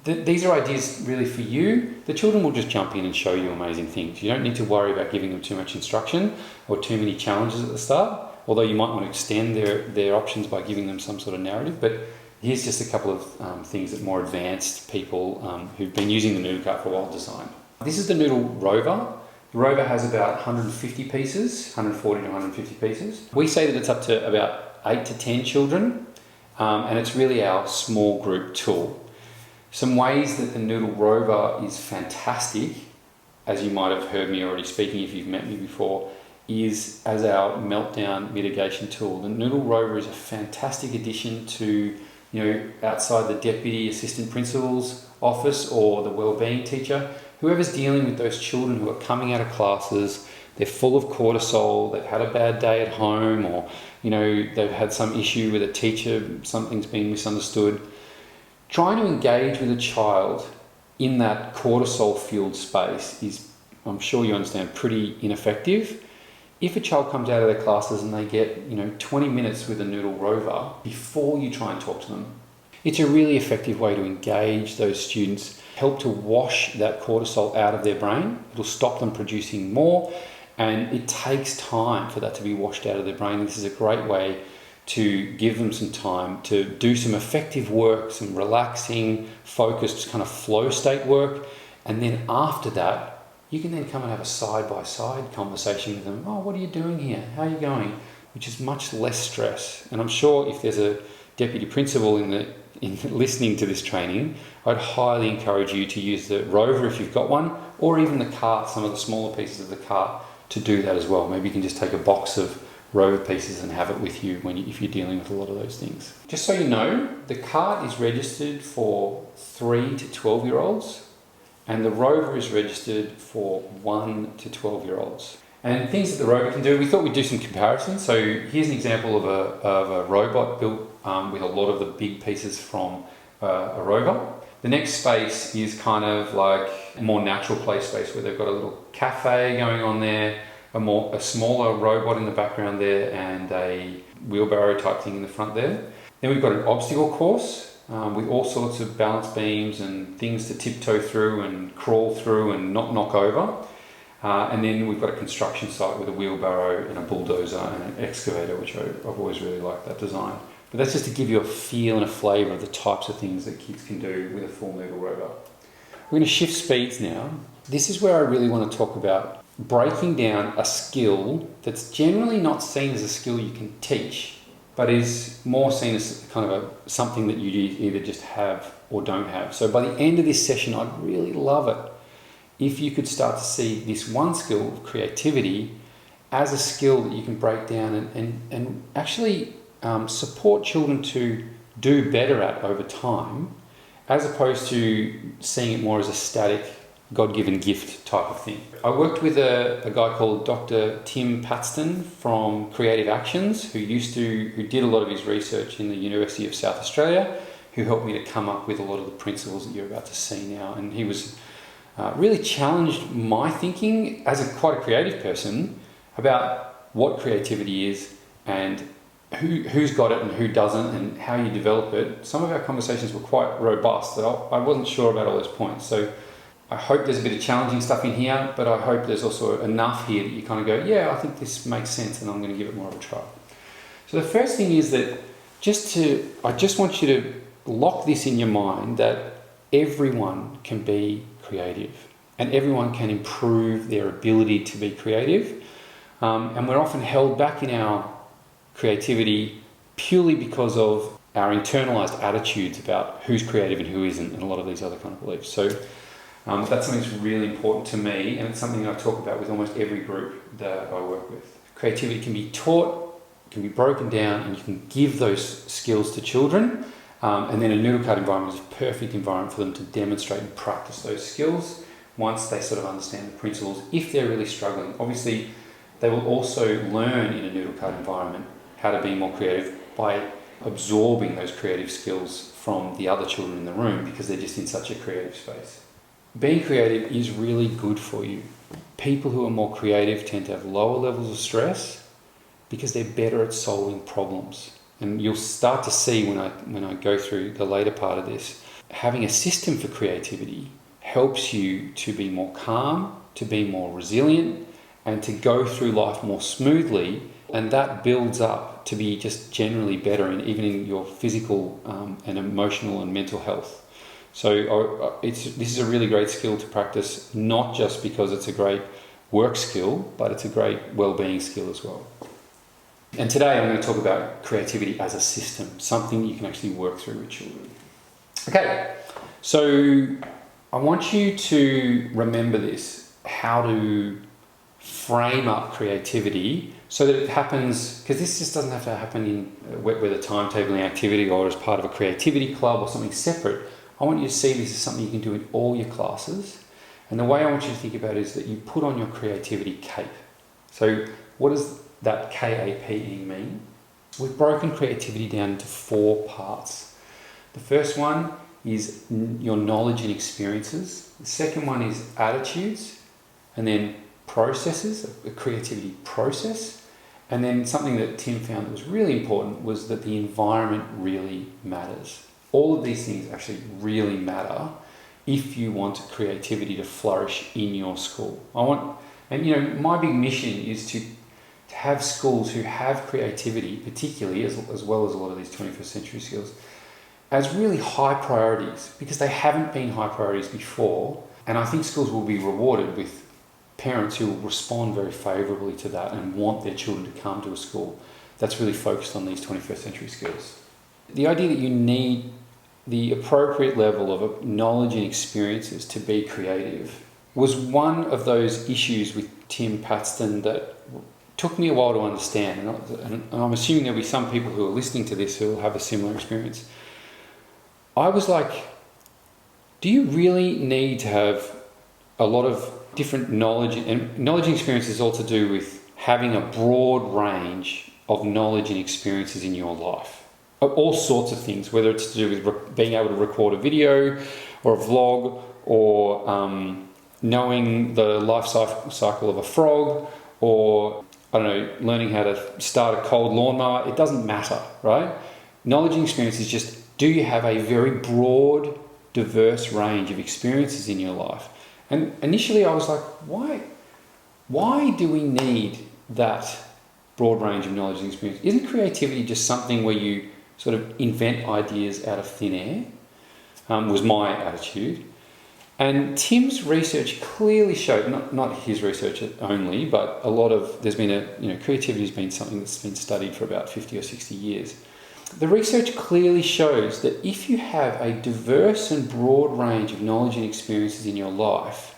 these are ideas really for you. The children will just jump in and show you amazing things. You don't need to worry about giving them too much instruction or too many challenges at the start, although you might want to extend their options by giving them some sort of narrative. But here's just a couple of things that more advanced people who've been using the Nüdel cart for a while designed. This is the Nüdel Rover. The Rover has about 150 pieces, 140 to 150 pieces. We say that it's up to about 8 to 10 children, and it's really our small group tool. Some ways that the Nüdel Rover is fantastic, as you might have heard me already speaking if you've met me before, is as our meltdown mitigation tool. The Nüdel Rover is a fantastic addition to, outside the deputy assistant principal's office or the wellbeing teacher, whoever's dealing with those children who are coming out of classes, they're full of cortisol, they've had a bad day at home, or they've had some issue with a teacher, something's been misunderstood. Trying to engage with a child in that cortisol-fueled space is, I'm sure you understand, pretty ineffective. If a child comes out of their classes and they get 20 minutes with a Nüdel Rover before you try and talk to them, it's a really effective way to engage those students, help to wash that cortisol out of their brain. It'll stop them producing more, and it takes time for that to be washed out of their brain. This is a great way to give them some time to do some effective work, some relaxing, focused kind of flow state work. And then after that, you can then come and have a side-by-side conversation with them. Oh, what are you doing here? How are you going? Which is much less stress. And I'm sure if there's a deputy principal in listening to this training, I'd highly encourage you to use the Rover if you've got one, or even the cart, some of the smaller pieces of the cart, to do that as well. Maybe you can just take a box of Rover pieces and have it with you if you're dealing with a lot of those things. Just so you know, the cart is registered for 3 to 12-year-olds, and the Rover is registered for 1 to 12-year-olds. And things that the Rover can do, we thought we'd do some comparisons. So here's an example of a robot built with a lot of the big pieces from a Rover. The next space is kind of like a more natural play space where they've got a little cafe going on there, a smaller robot in the background there, and a wheelbarrow type thing in the front there. Then we've got an obstacle course with all sorts of balance beams and things to tiptoe through and crawl through and not knock over. And then we've got a construction site with a wheelbarrow and a bulldozer and an excavator, which I've always really liked that design. But that's just to give you a feel and a flavour of the types of things that kids can do with a full Nüdel Rover. We're going to shift speeds now. This is where I really want to talk about breaking down a skill that's generally not seen as a skill you can teach, but is more seen as kind of something that you either just have or don't have. So by the end of this session, I'd really love it if you could start to see this one skill of creativity as a skill that you can break down and actually support children to do better at over time, as opposed to seeing it more as a static, God-given gift type of thing. I worked with a guy called Dr. Tim Paxton from Creative Actions, who did a lot of his research in the University of South Australia, who helped me to come up with a lot of the principles that you're about to see now. And he was really challenged my thinking as quite a creative person about what creativity is and who's got it and who doesn't and how you develop it. Some of our conversations were quite robust. I wasn't sure about all those points. So I hope there's a bit of challenging stuff in here, but I hope there's also enough here that you kind of go, yeah, I think this makes sense and I'm going to give it more of a try. So the first thing is that I just want you to lock this in your mind that everyone can be creative and everyone can improve their ability to be creative. And we're often held back in our creativity purely because of our internalized attitudes about who's creative and who isn't, and a lot of these other kind of beliefs. So that's something that's really important to me, and it's something I talk about with almost every group that I work with. Creativity can be taught, can be broken down, and you can give those skills to children, and then a Nüdel Kart environment is a perfect environment for them to demonstrate and practice those skills once they sort of understand the principles, if they're really struggling. Obviously, they will also learn in a Nüdel Kart environment how to be more creative by absorbing those creative skills from the other children in the room because they're just in such a creative space. Being creative is really good for you. People who are more creative tend to have lower levels of stress because they're better at solving problems. And you'll start to see when I go through the later part of this, having a system for creativity helps you to be more calm, to be more resilient, and to go through life more smoothly, and that builds up to be just generally better even in your physical and emotional and mental health. So this is a really great skill to practice, not just because it's a great work skill, but it's a great well-being skill as well. And today I'm going to talk about creativity as a system, something you can actually work through with children. Okay, so I want you to remember this, how to frame up creativity so that it happens, because this just doesn't have to happen in with a timetabling activity or as part of a creativity club or something separate. I want you to see this as something you can do in all your classes. And the way I want you to think about it is that you put on your creativity cape. So what does that KAPE mean? We've broken creativity down into 4 parts. The first one is your knowledge and experiences. The second one is attitudes, and then processes, a creativity process. And then something that Tim found that was really important was that the environment really matters. All of these things actually really matter if you want creativity to flourish in your school. My big mission is to have schools who have creativity, particularly as well as a lot of these 21st century skills, as really high priorities, because they haven't been high priorities before. And I think schools will be rewarded with parents who will respond very favourably to that and want their children to come to a school that's really focused on these 21st century skills. The idea that you need the appropriate level of knowledge and experiences to be creative was one of those issues with Tim Paxton that took me a while to understand. And I'm assuming there'll be some people who are listening to this who will have a similar experience. I was like, do you really need to have a lot of different knowledge? And knowledge and experience is all to do with having a broad range of knowledge and experiences in your life. All sorts of things, whether it's to do with being able to record a video or a vlog, or knowing the life cycle of a frog, or learning how to start a cold lawnmower. It doesn't matter, right? Knowledge and experience is just, do you have a very broad, diverse range of experiences in your life? And initially I was like, why do we need that broad range of knowledge and experience? Isn't creativity just something where you sort of invent ideas out of thin air? Was my attitude. And Tim's research clearly showed, not his research only, but creativity has been something that's been studied for about 50 or 60 years. The research clearly shows that if you have a diverse and broad range of knowledge and experiences in your life,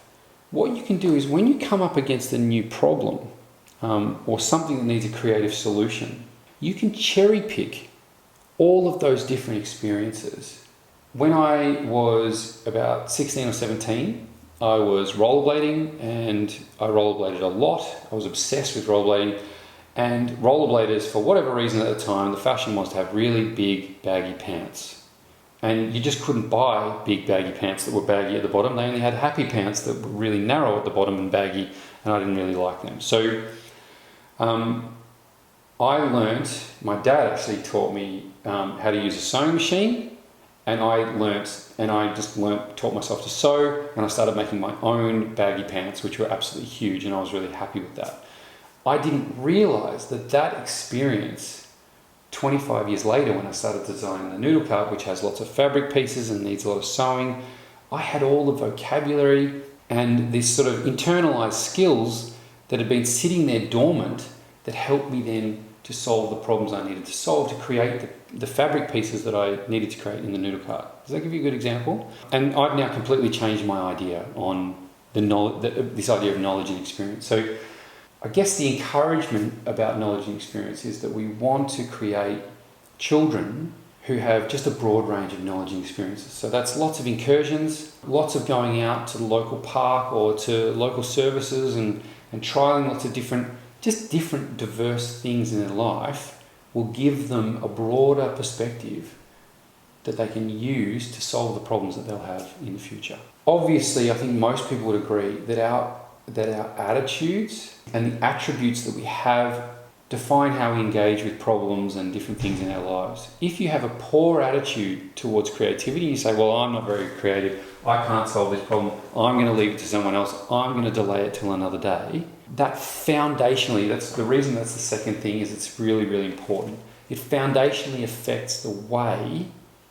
what you can do is when you come up against a new problem or something that needs a creative solution, you can cherry pick all of those different experiences. When I was about 16 or 17, I was rollerblading, and I rollerbladed a lot. I was obsessed with rollerblading. And rollerbladers, for whatever reason at the time, the fashion was to have really big, baggy pants. And you just couldn't buy big, baggy pants that were baggy at the bottom. They only had happy pants that were really narrow at the bottom and baggy, and I didn't really like them. So my dad actually taught me how to use a sewing machine And I just taught myself to sew, and I started making my own baggy pants, which were absolutely huge, and I was really happy with that. I didn't realize that experience 25 years later, when I started designing the Nüdel Kart, which has lots of fabric pieces and needs a lot of sewing, I had all the vocabulary and these sort of internalized skills that had been sitting there dormant that helped me then to solve the problems I needed to solve, to create the fabric pieces that I needed to create in the Nüdel Kart. Does that give you a good example? And I've now completely changed my idea on this idea of knowledge and experience. So I guess the encouragement about knowledge and experience is that we want to create children who have just a broad range of knowledge and experiences. So that's lots of incursions, lots of going out to the local park or to local services and trialing lots of different diverse things in their life will give them a broader perspective that they can use to solve the problems that they'll have in the future. Obviously, I think most people would agree that our attitudes and the attributes that we have define how we engage with problems and different things in our lives. If you have a poor attitude towards creativity, you say, well, I'm not very creative, I can't solve this problem, I'm going to leave it to someone else, I'm going to delay it till another day. That foundationally, that's the reason that's the second thing, is it's really, really important. It foundationally affects the way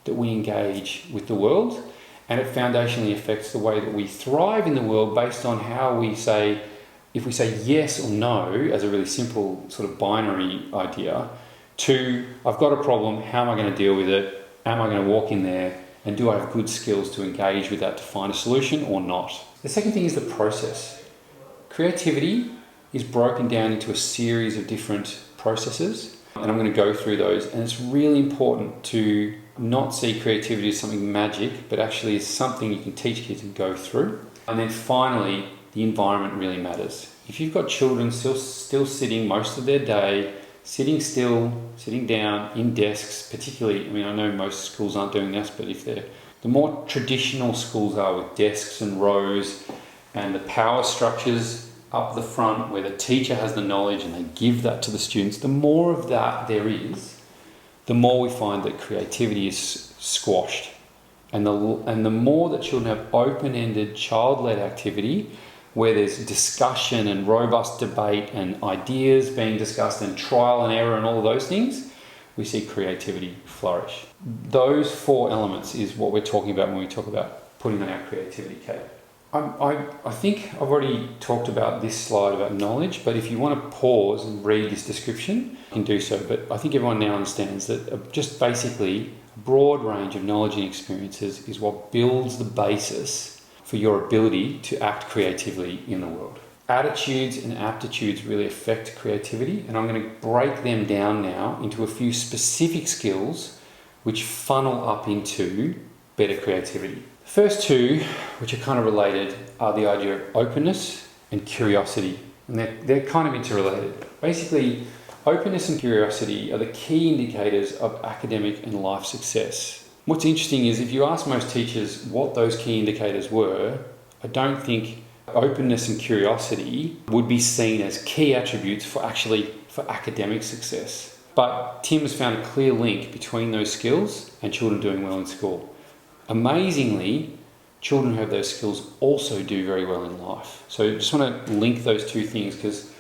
that we engage with the world, and it foundationally affects the way that we thrive in the world based on how we say, if we say yes or no as a really simple sort of binary idea, to I've got a problem, how am I going to deal with it? Am I going to walk in there? And do I have good skills to engage with that to find a solution or not? The second thing is the process. Creativity is broken down into a series of different processes, and I'm going to go through those. And it's really important to not see creativity as something magic, but actually as something you can teach kids and go through. And then finally, the environment really matters. If you've got children still sitting most of their day, sitting still, sitting down in desks, particularly, I mean, I know most schools aren't doing this, but if the more traditional schools are with desks and rows and the power structures up the front where the teacher has the knowledge and they give that to the students, the more of that there is, the more we find that creativity is squashed. And the more that children have open-ended, child-led activity, where there's discussion and robust debate and ideas being discussed and trial and error and all of those things, we see creativity flourish. Those four elements is what we're talking about when we talk about putting on our creativity cape. I think I've already talked about this slide about knowledge, but if you want to pause and read this description, you can do so. But I think everyone now understands that just basically a broad range of knowledge and experiences is what builds the basis for your ability to act creatively in the world. Attitudes and aptitudes really affect creativity, and I'm going to break them down now into a few specific skills which funnel up into better creativity. The first two, which are kind of related, are the idea of openness and curiosity, and they're kind of interrelated. Basically, openness and curiosity are the key indicators of academic and life success. What's interesting is if you ask most teachers what those key indicators were, I don't think openness and curiosity would be seen as key attributes for academic success. But Tim has found a clear link between those skills and children doing well in school. Amazingly, children who have those skills also do very well in life. So I just want to link those two things because,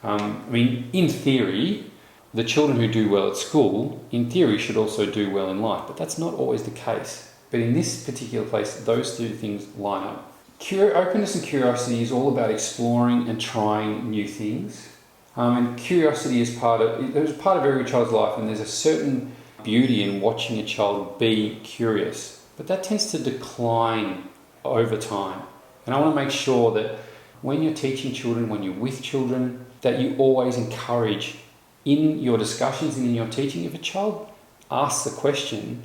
in theory, the children who do well at school, in theory, should also do well in life, but that's not always the case. But in this particular place, those two things line up. Openness and curiosity is all about exploring and trying new things. And curiosity is part of every child's life, and there's a certain beauty in watching a child be curious. But that tends to decline over time. And I want to make sure that when you're teaching children, when you're with children, that you always encourage in your discussions and in your teaching, if a child asks a question,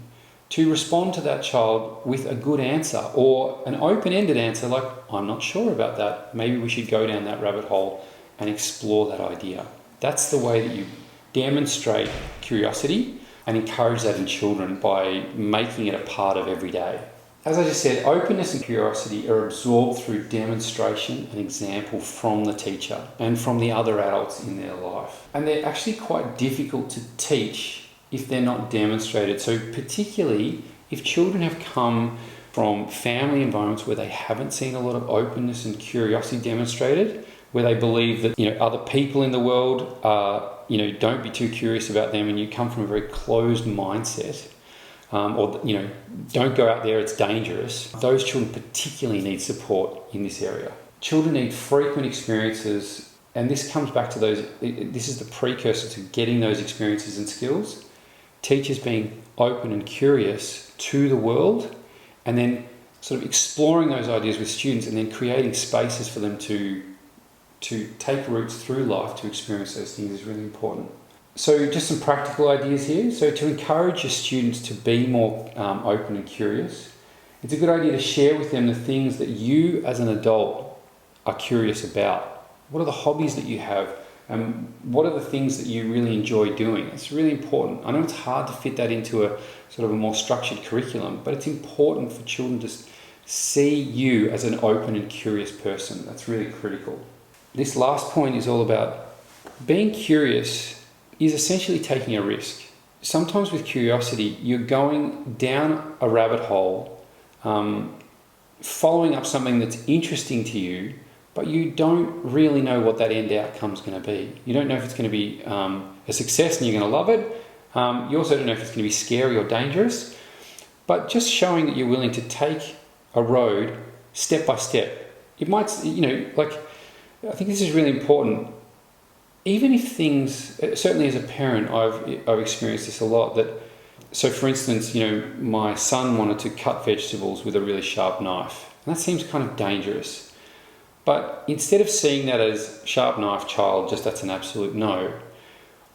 to respond to that child with a good answer or an open-ended answer like, I'm not sure about that, maybe we should go down that rabbit hole and explore that idea. That's the way that you demonstrate curiosity and encourage that in children by making it a part of every day. As I just said, openness and curiosity are absorbed through demonstration and example from the teacher and from the other adults in their life. And they're actually quite difficult to teach if they're not demonstrated. So particularly If children have come from family environments where they haven't seen a lot of openness and curiosity demonstrated, where they believe that, other people in the world are, don't be too curious about them, and you come from a very closed mindset, or don't go out there, it's dangerous. Those children particularly need support in this area. Children need frequent experiences, and this comes back to this is the precursor to getting those experiences and skills. Teachers being open and curious to the world, and then sort of exploring those ideas with students, and then creating spaces for them to take routes through life to experience those things is really important. So just some practical ideas here. So to encourage your students to be more open and curious, it's a good idea to share with them the things that you as an adult are curious about. What are the hobbies that you have? What are the things that you really enjoy doing? It's really important. I know it's hard to fit that into a sort of a more structured curriculum, but it's important for children to see you as an open and curious person. That's really critical. This last point is all about being curious is essentially taking a risk. Sometimes with curiosity, you're going down a rabbit hole, following up something that's interesting to you, but you don't really know what that end outcome's going to be. You don't know if it's going to be a success and you're going to love it. You also don't know if it's going to be scary or dangerous. But just showing that you're willing to take a road step by step. It might, I think this is really important. Even if things, certainly as a parent, I've experienced this a lot. So for instance, my son wanted to cut vegetables with a really sharp knife. And that seems kind of dangerous. But instead of seeing that as sharp knife, child, just that's an absolute no,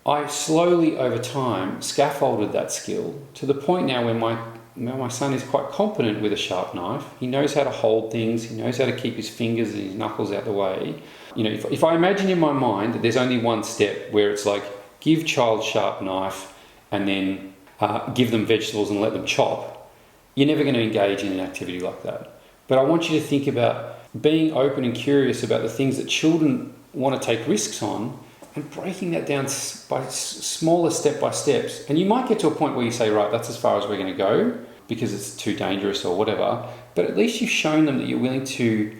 I slowly over time scaffolded that skill to the point now where my son is quite competent with a sharp knife. He knows how to hold things. He knows how to keep his fingers and his knuckles out the way. If I imagine in my mind that there's only one step where it's like give child sharp knife and then give them vegetables and let them chop, you're never going to engage in an activity like that. But I want you to think about being open and curious about the things that children want to take risks on, and breaking that down by smaller step by steps. And you might get to a point where you say, right, that's as far as we're going to go because it's too dangerous or whatever. But at least you've shown them that you're willing to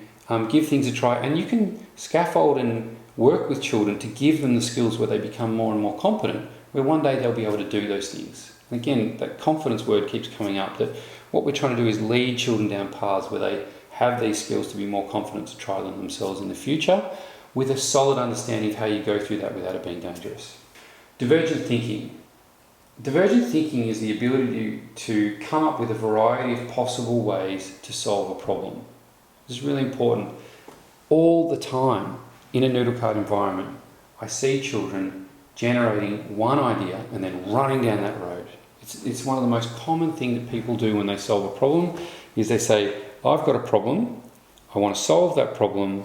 give things a try, and you can scaffold and work with children to give them the skills where they become more and more competent, where one day they'll be able to do those things. And again, that confidence word keeps coming up, that what we're trying to do is lead children down paths where they have these skills to be more confident to try them themselves in the future, with a solid understanding of how you go through that without it being dangerous. Divergent thinking. Divergent thinking is the ability to come up with a variety of possible ways to solve a problem. This is really important. All the time in a Nüdel Kart environment, I see children generating one idea and then running down that road. It's one of the most common things that people do when they solve a problem, is they say, I've got a problem, I want to solve that problem.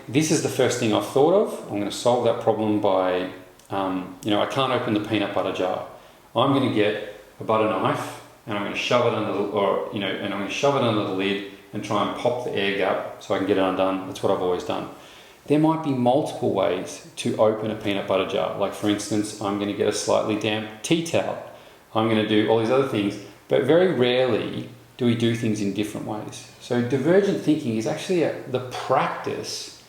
This is the first thing I've thought of. I'm going to solve that problem by, I can't open the peanut butter jar. I'm going to get a butter knife and I'm going to shove it under the lid and try and pop the air gap so I can get it undone. That's what I've always done. There might be multiple ways to open a peanut butter jar. Like for instance, I'm going to get a slightly damp tea towel. I'm going to do all these other things, but very rarely do we do things in different ways. So divergent thinking is actually the practice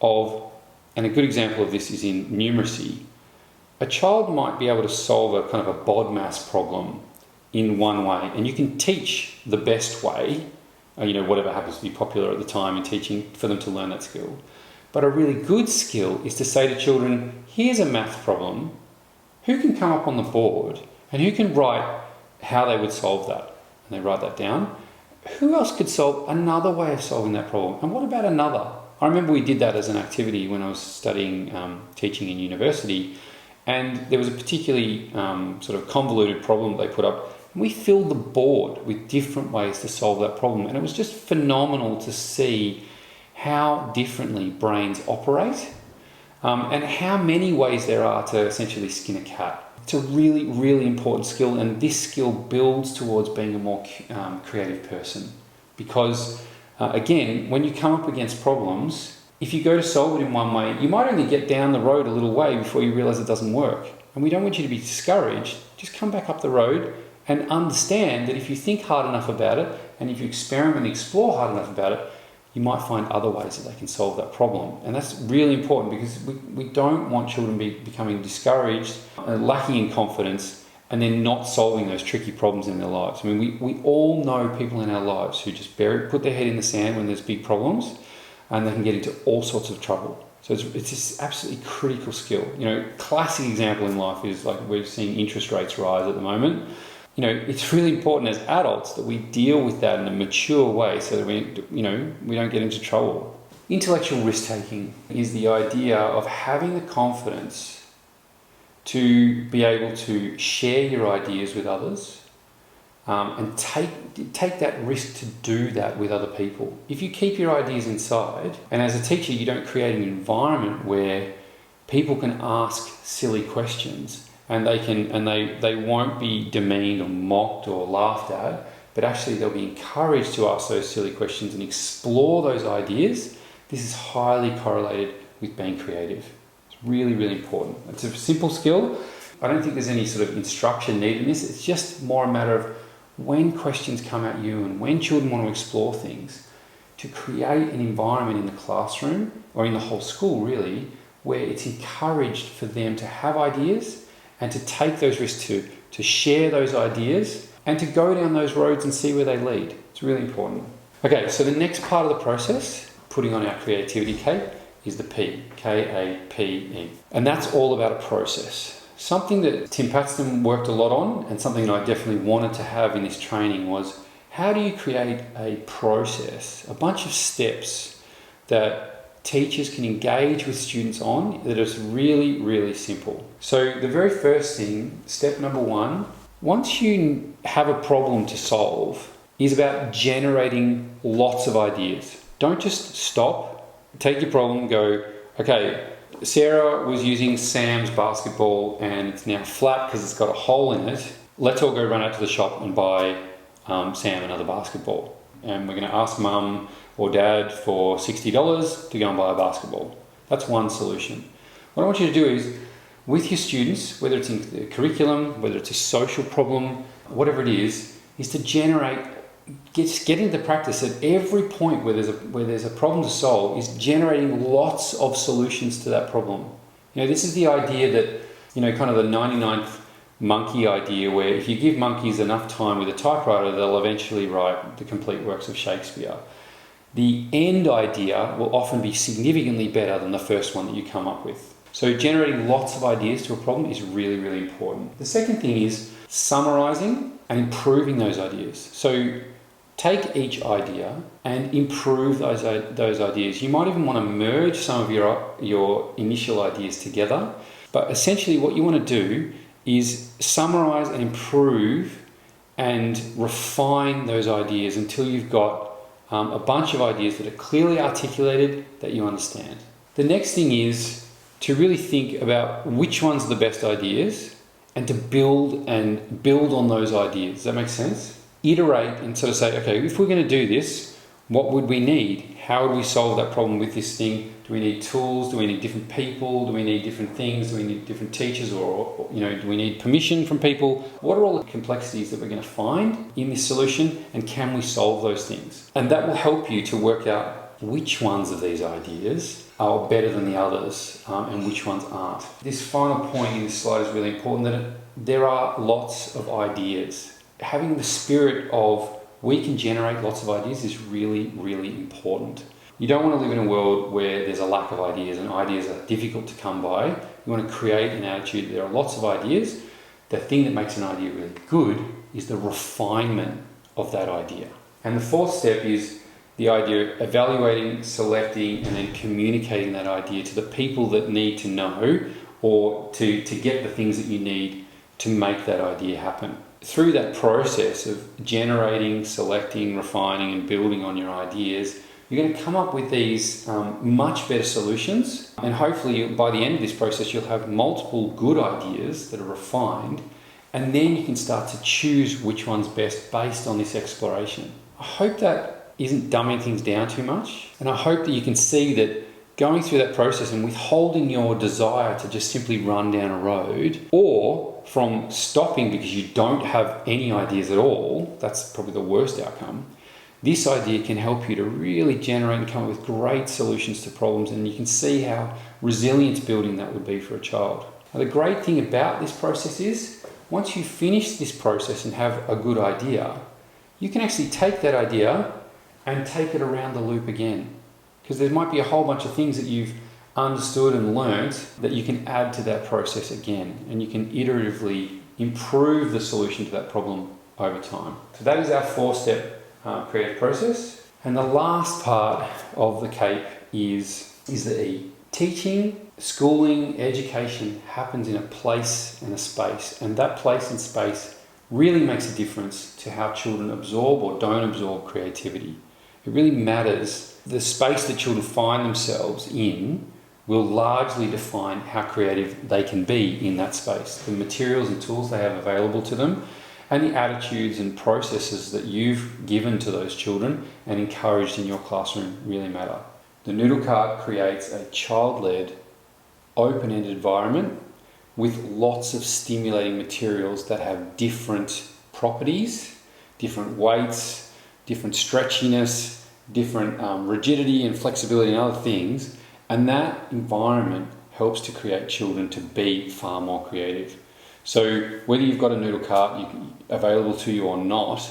of, and a good example of this is in numeracy. A child might be able to solve a kind of a BODMAS problem in one way, and you can teach the best way, whatever happens to be popular at the time in teaching for them to learn that skill. But a really good skill is to say to children, here's a math problem, who can come up on the board and who can write how they would solve that? And they write that down. Who else could solve another way of solving that problem? And what about another? I remember we did that as an activity when I was studying teaching in university, and there was a particularly sort of convoluted problem they put up. And we filled the board with different ways to solve that problem, and it was just phenomenal to see how differently brains operate and how many ways there are to essentially skin a cat. It's a really, really important skill, and this skill builds towards being a more creative person. Because, again, when you come up against problems, if you go to solve it in one way, you might only get down the road a little way before you realise it doesn't work. And we don't want you to be discouraged. Just come back up the road and understand that if you think hard enough about it, and if you experiment and explore hard enough about it, you might find other ways that they can solve that problem. And that's really important, because we don't want children becoming discouraged, lacking in confidence, and then not solving those tricky problems in their lives. I mean, we all know people in our lives who just put their head in the sand when there's big problems, and they can get into all sorts of trouble. So it's just absolutely critical skill. You know, classic example in life is like we're seeing interest rates rise at the moment. You know, it's really important as adults that we deal with that in a mature way so that we don't get into trouble. Intellectual risk-taking is the idea of having the confidence to be able to share your ideas with others, and take that risk to do that with other people. If you keep your ideas inside, and as a teacher you don't create an environment where people can ask silly questions, and they won't be demeaned or mocked or laughed at, but actually they'll be encouraged to ask those silly questions and explore those ideas. This is highly correlated with being creative. It's really, really important. It's a simple skill. I don't think there's any sort of instruction needed in this. It's just more a matter of when questions come at you and when children want to explore things, to create an environment in the classroom or in the whole school really, where it's encouraged for them to have ideas and to take those risks, to share those ideas and to go down those roads and see where they lead. It's really important. Okay, so the next part of the process, putting on our creativity cape, is the P, K-A-P-E. And that's all about a process. Something that Tim Paxton worked a lot on, and something that I definitely wanted to have in this training, was how do you create a process, a bunch of steps that teachers can engage with students on that is really, really simple. So the very first thing, step number one, once you have a problem to solve, is about generating lots of ideas. Don't just stop, take your problem and go, okay, Sarah was using Sam's basketball and it's now flat because it's got a hole in it. Let's all go run out to the shop and buy Sam another basketball. And we're going to ask mum or dad for $60 to go and buy a basketball. That's one solution. What I want you to do is, with your students, whether it's in the curriculum, whether it's a social problem, whatever it is to generate, get into the practice at every point where there's a problem to solve is generating lots of solutions to that problem. You know, this is the idea that, you know, kind of the 99th monkey idea, where if you give monkeys enough time with a typewriter, they'll eventually write the complete works of Shakespeare. The end idea will often be significantly better than the first one that you come up with. So generating lots of ideas to a problem is really, really important. The second thing is summarizing and improving those ideas. So take each idea and improve those ideas. You might even want to merge some of your initial ideas together, but essentially what you want to do is summarize and improve and refine those ideas until you've got a bunch of ideas that are clearly articulated, that you understand. The next thing is to really think about which ones are the best ideas and to build on those ideas. Does that make sense? Iterate and sort of say, okay, if we're going to do this, what would we need? How would we solve that problem with this thing? Do we need tools? Do we need different people? Do we need different things? Do we need different teachers? Or do we need permission from people? What are all the complexities that we're going to find in this solution, and can we solve those things? And that will help you to work out which ones of these ideas are better than the others, and which ones aren't. This final point in this slide is really important, that there are lots of ideas. Having the spirit of we can generate lots of ideas is really, really important. You don't want to live in a world where there's a lack of ideas and ideas are difficult to come by. You want to create an attitude that there are lots of ideas. The thing that makes an idea really good is the refinement of that idea. And the fourth step is the idea of evaluating, selecting, and then communicating that idea to the people that need to know, or to get the things that you need to make that idea happen. Through that process of generating, selecting, refining, and building on your ideas, you're going to come up with these much better solutions, and hopefully by the end of this process you'll have multiple good ideas that are refined, and then you can start to choose which one's best based on this exploration. I hope that isn't dumbing things down too much, and I hope that you can see that going through that process and withholding your desire to just simply run down a road, or from stopping because you don't have any ideas at all, that's probably the worst outcome. This idea can help you to really generate and come up with great solutions to problems, and you can see how resilience building that would be for a child. Now, the great thing about this process is, once you finish this process and have a good idea, you can actually take that idea and take it around the loop again. Because there might be a whole bunch of things that you've understood and learnt that you can add to that process again, and you can iteratively improve the solution to that problem over time. So that is our 4-step creative process. And the last part of the CAPE is the E. Teaching, schooling, education happens in a place and a space, and that place and space really makes a difference to how children absorb or don't absorb creativity. It really matters. The space that children find themselves in will largely define how creative they can be in that space. The materials and tools they have available to them, and the attitudes and processes that you've given to those children and encouraged in your classroom really matter. The Nüdel Kart creates a child-led, open-ended environment with lots of stimulating materials that have different properties, different weights, different stretchiness, different rigidity and flexibility and other things, and that environment helps to create children to be far more creative. So whether you've got a Nüdel Kart available to you or not,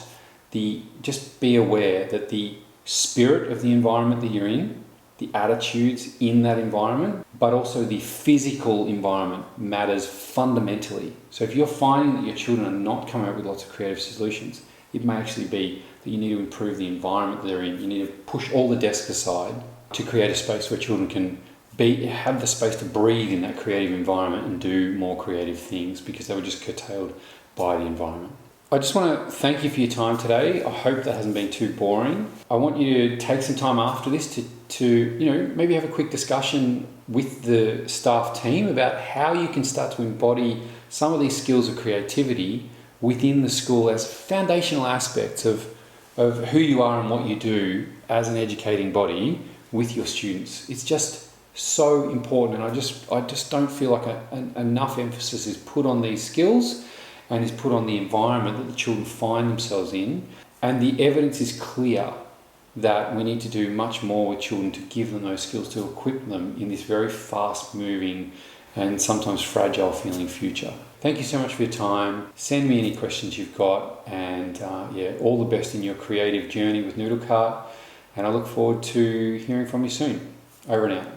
just be aware that the spirit of the environment that you're in, the attitudes in that environment, but also the physical environment matters fundamentally. So if you're finding that your children are not coming up with lots of creative solutions, it may actually be that you need to improve the environment that they're in. You need to push all the desks aside to create a space where children can have the space to breathe in that creative environment and do more creative things, because they were just curtailed by the environment. I just want to thank you for your time today. I hope that hasn't been too boring. I want you to take some time after this to maybe have a quick discussion with the staff team about how you can start to embody some of these skills of creativity within the school as foundational aspects of who you are and what you do as an educating body with your students. It's just so important, and I just don't feel like enough emphasis is put on these skills and is put on the environment that the children find themselves in. And the evidence is clear that we need to do much more with children to give them those skills, to equip them in this very fast moving and sometimes fragile feeling future. Thank you so much for your time. Send me any questions you've got, and all the best in your creative journey with Nüdel Kart, and I look forward to hearing from you soon. Over and out.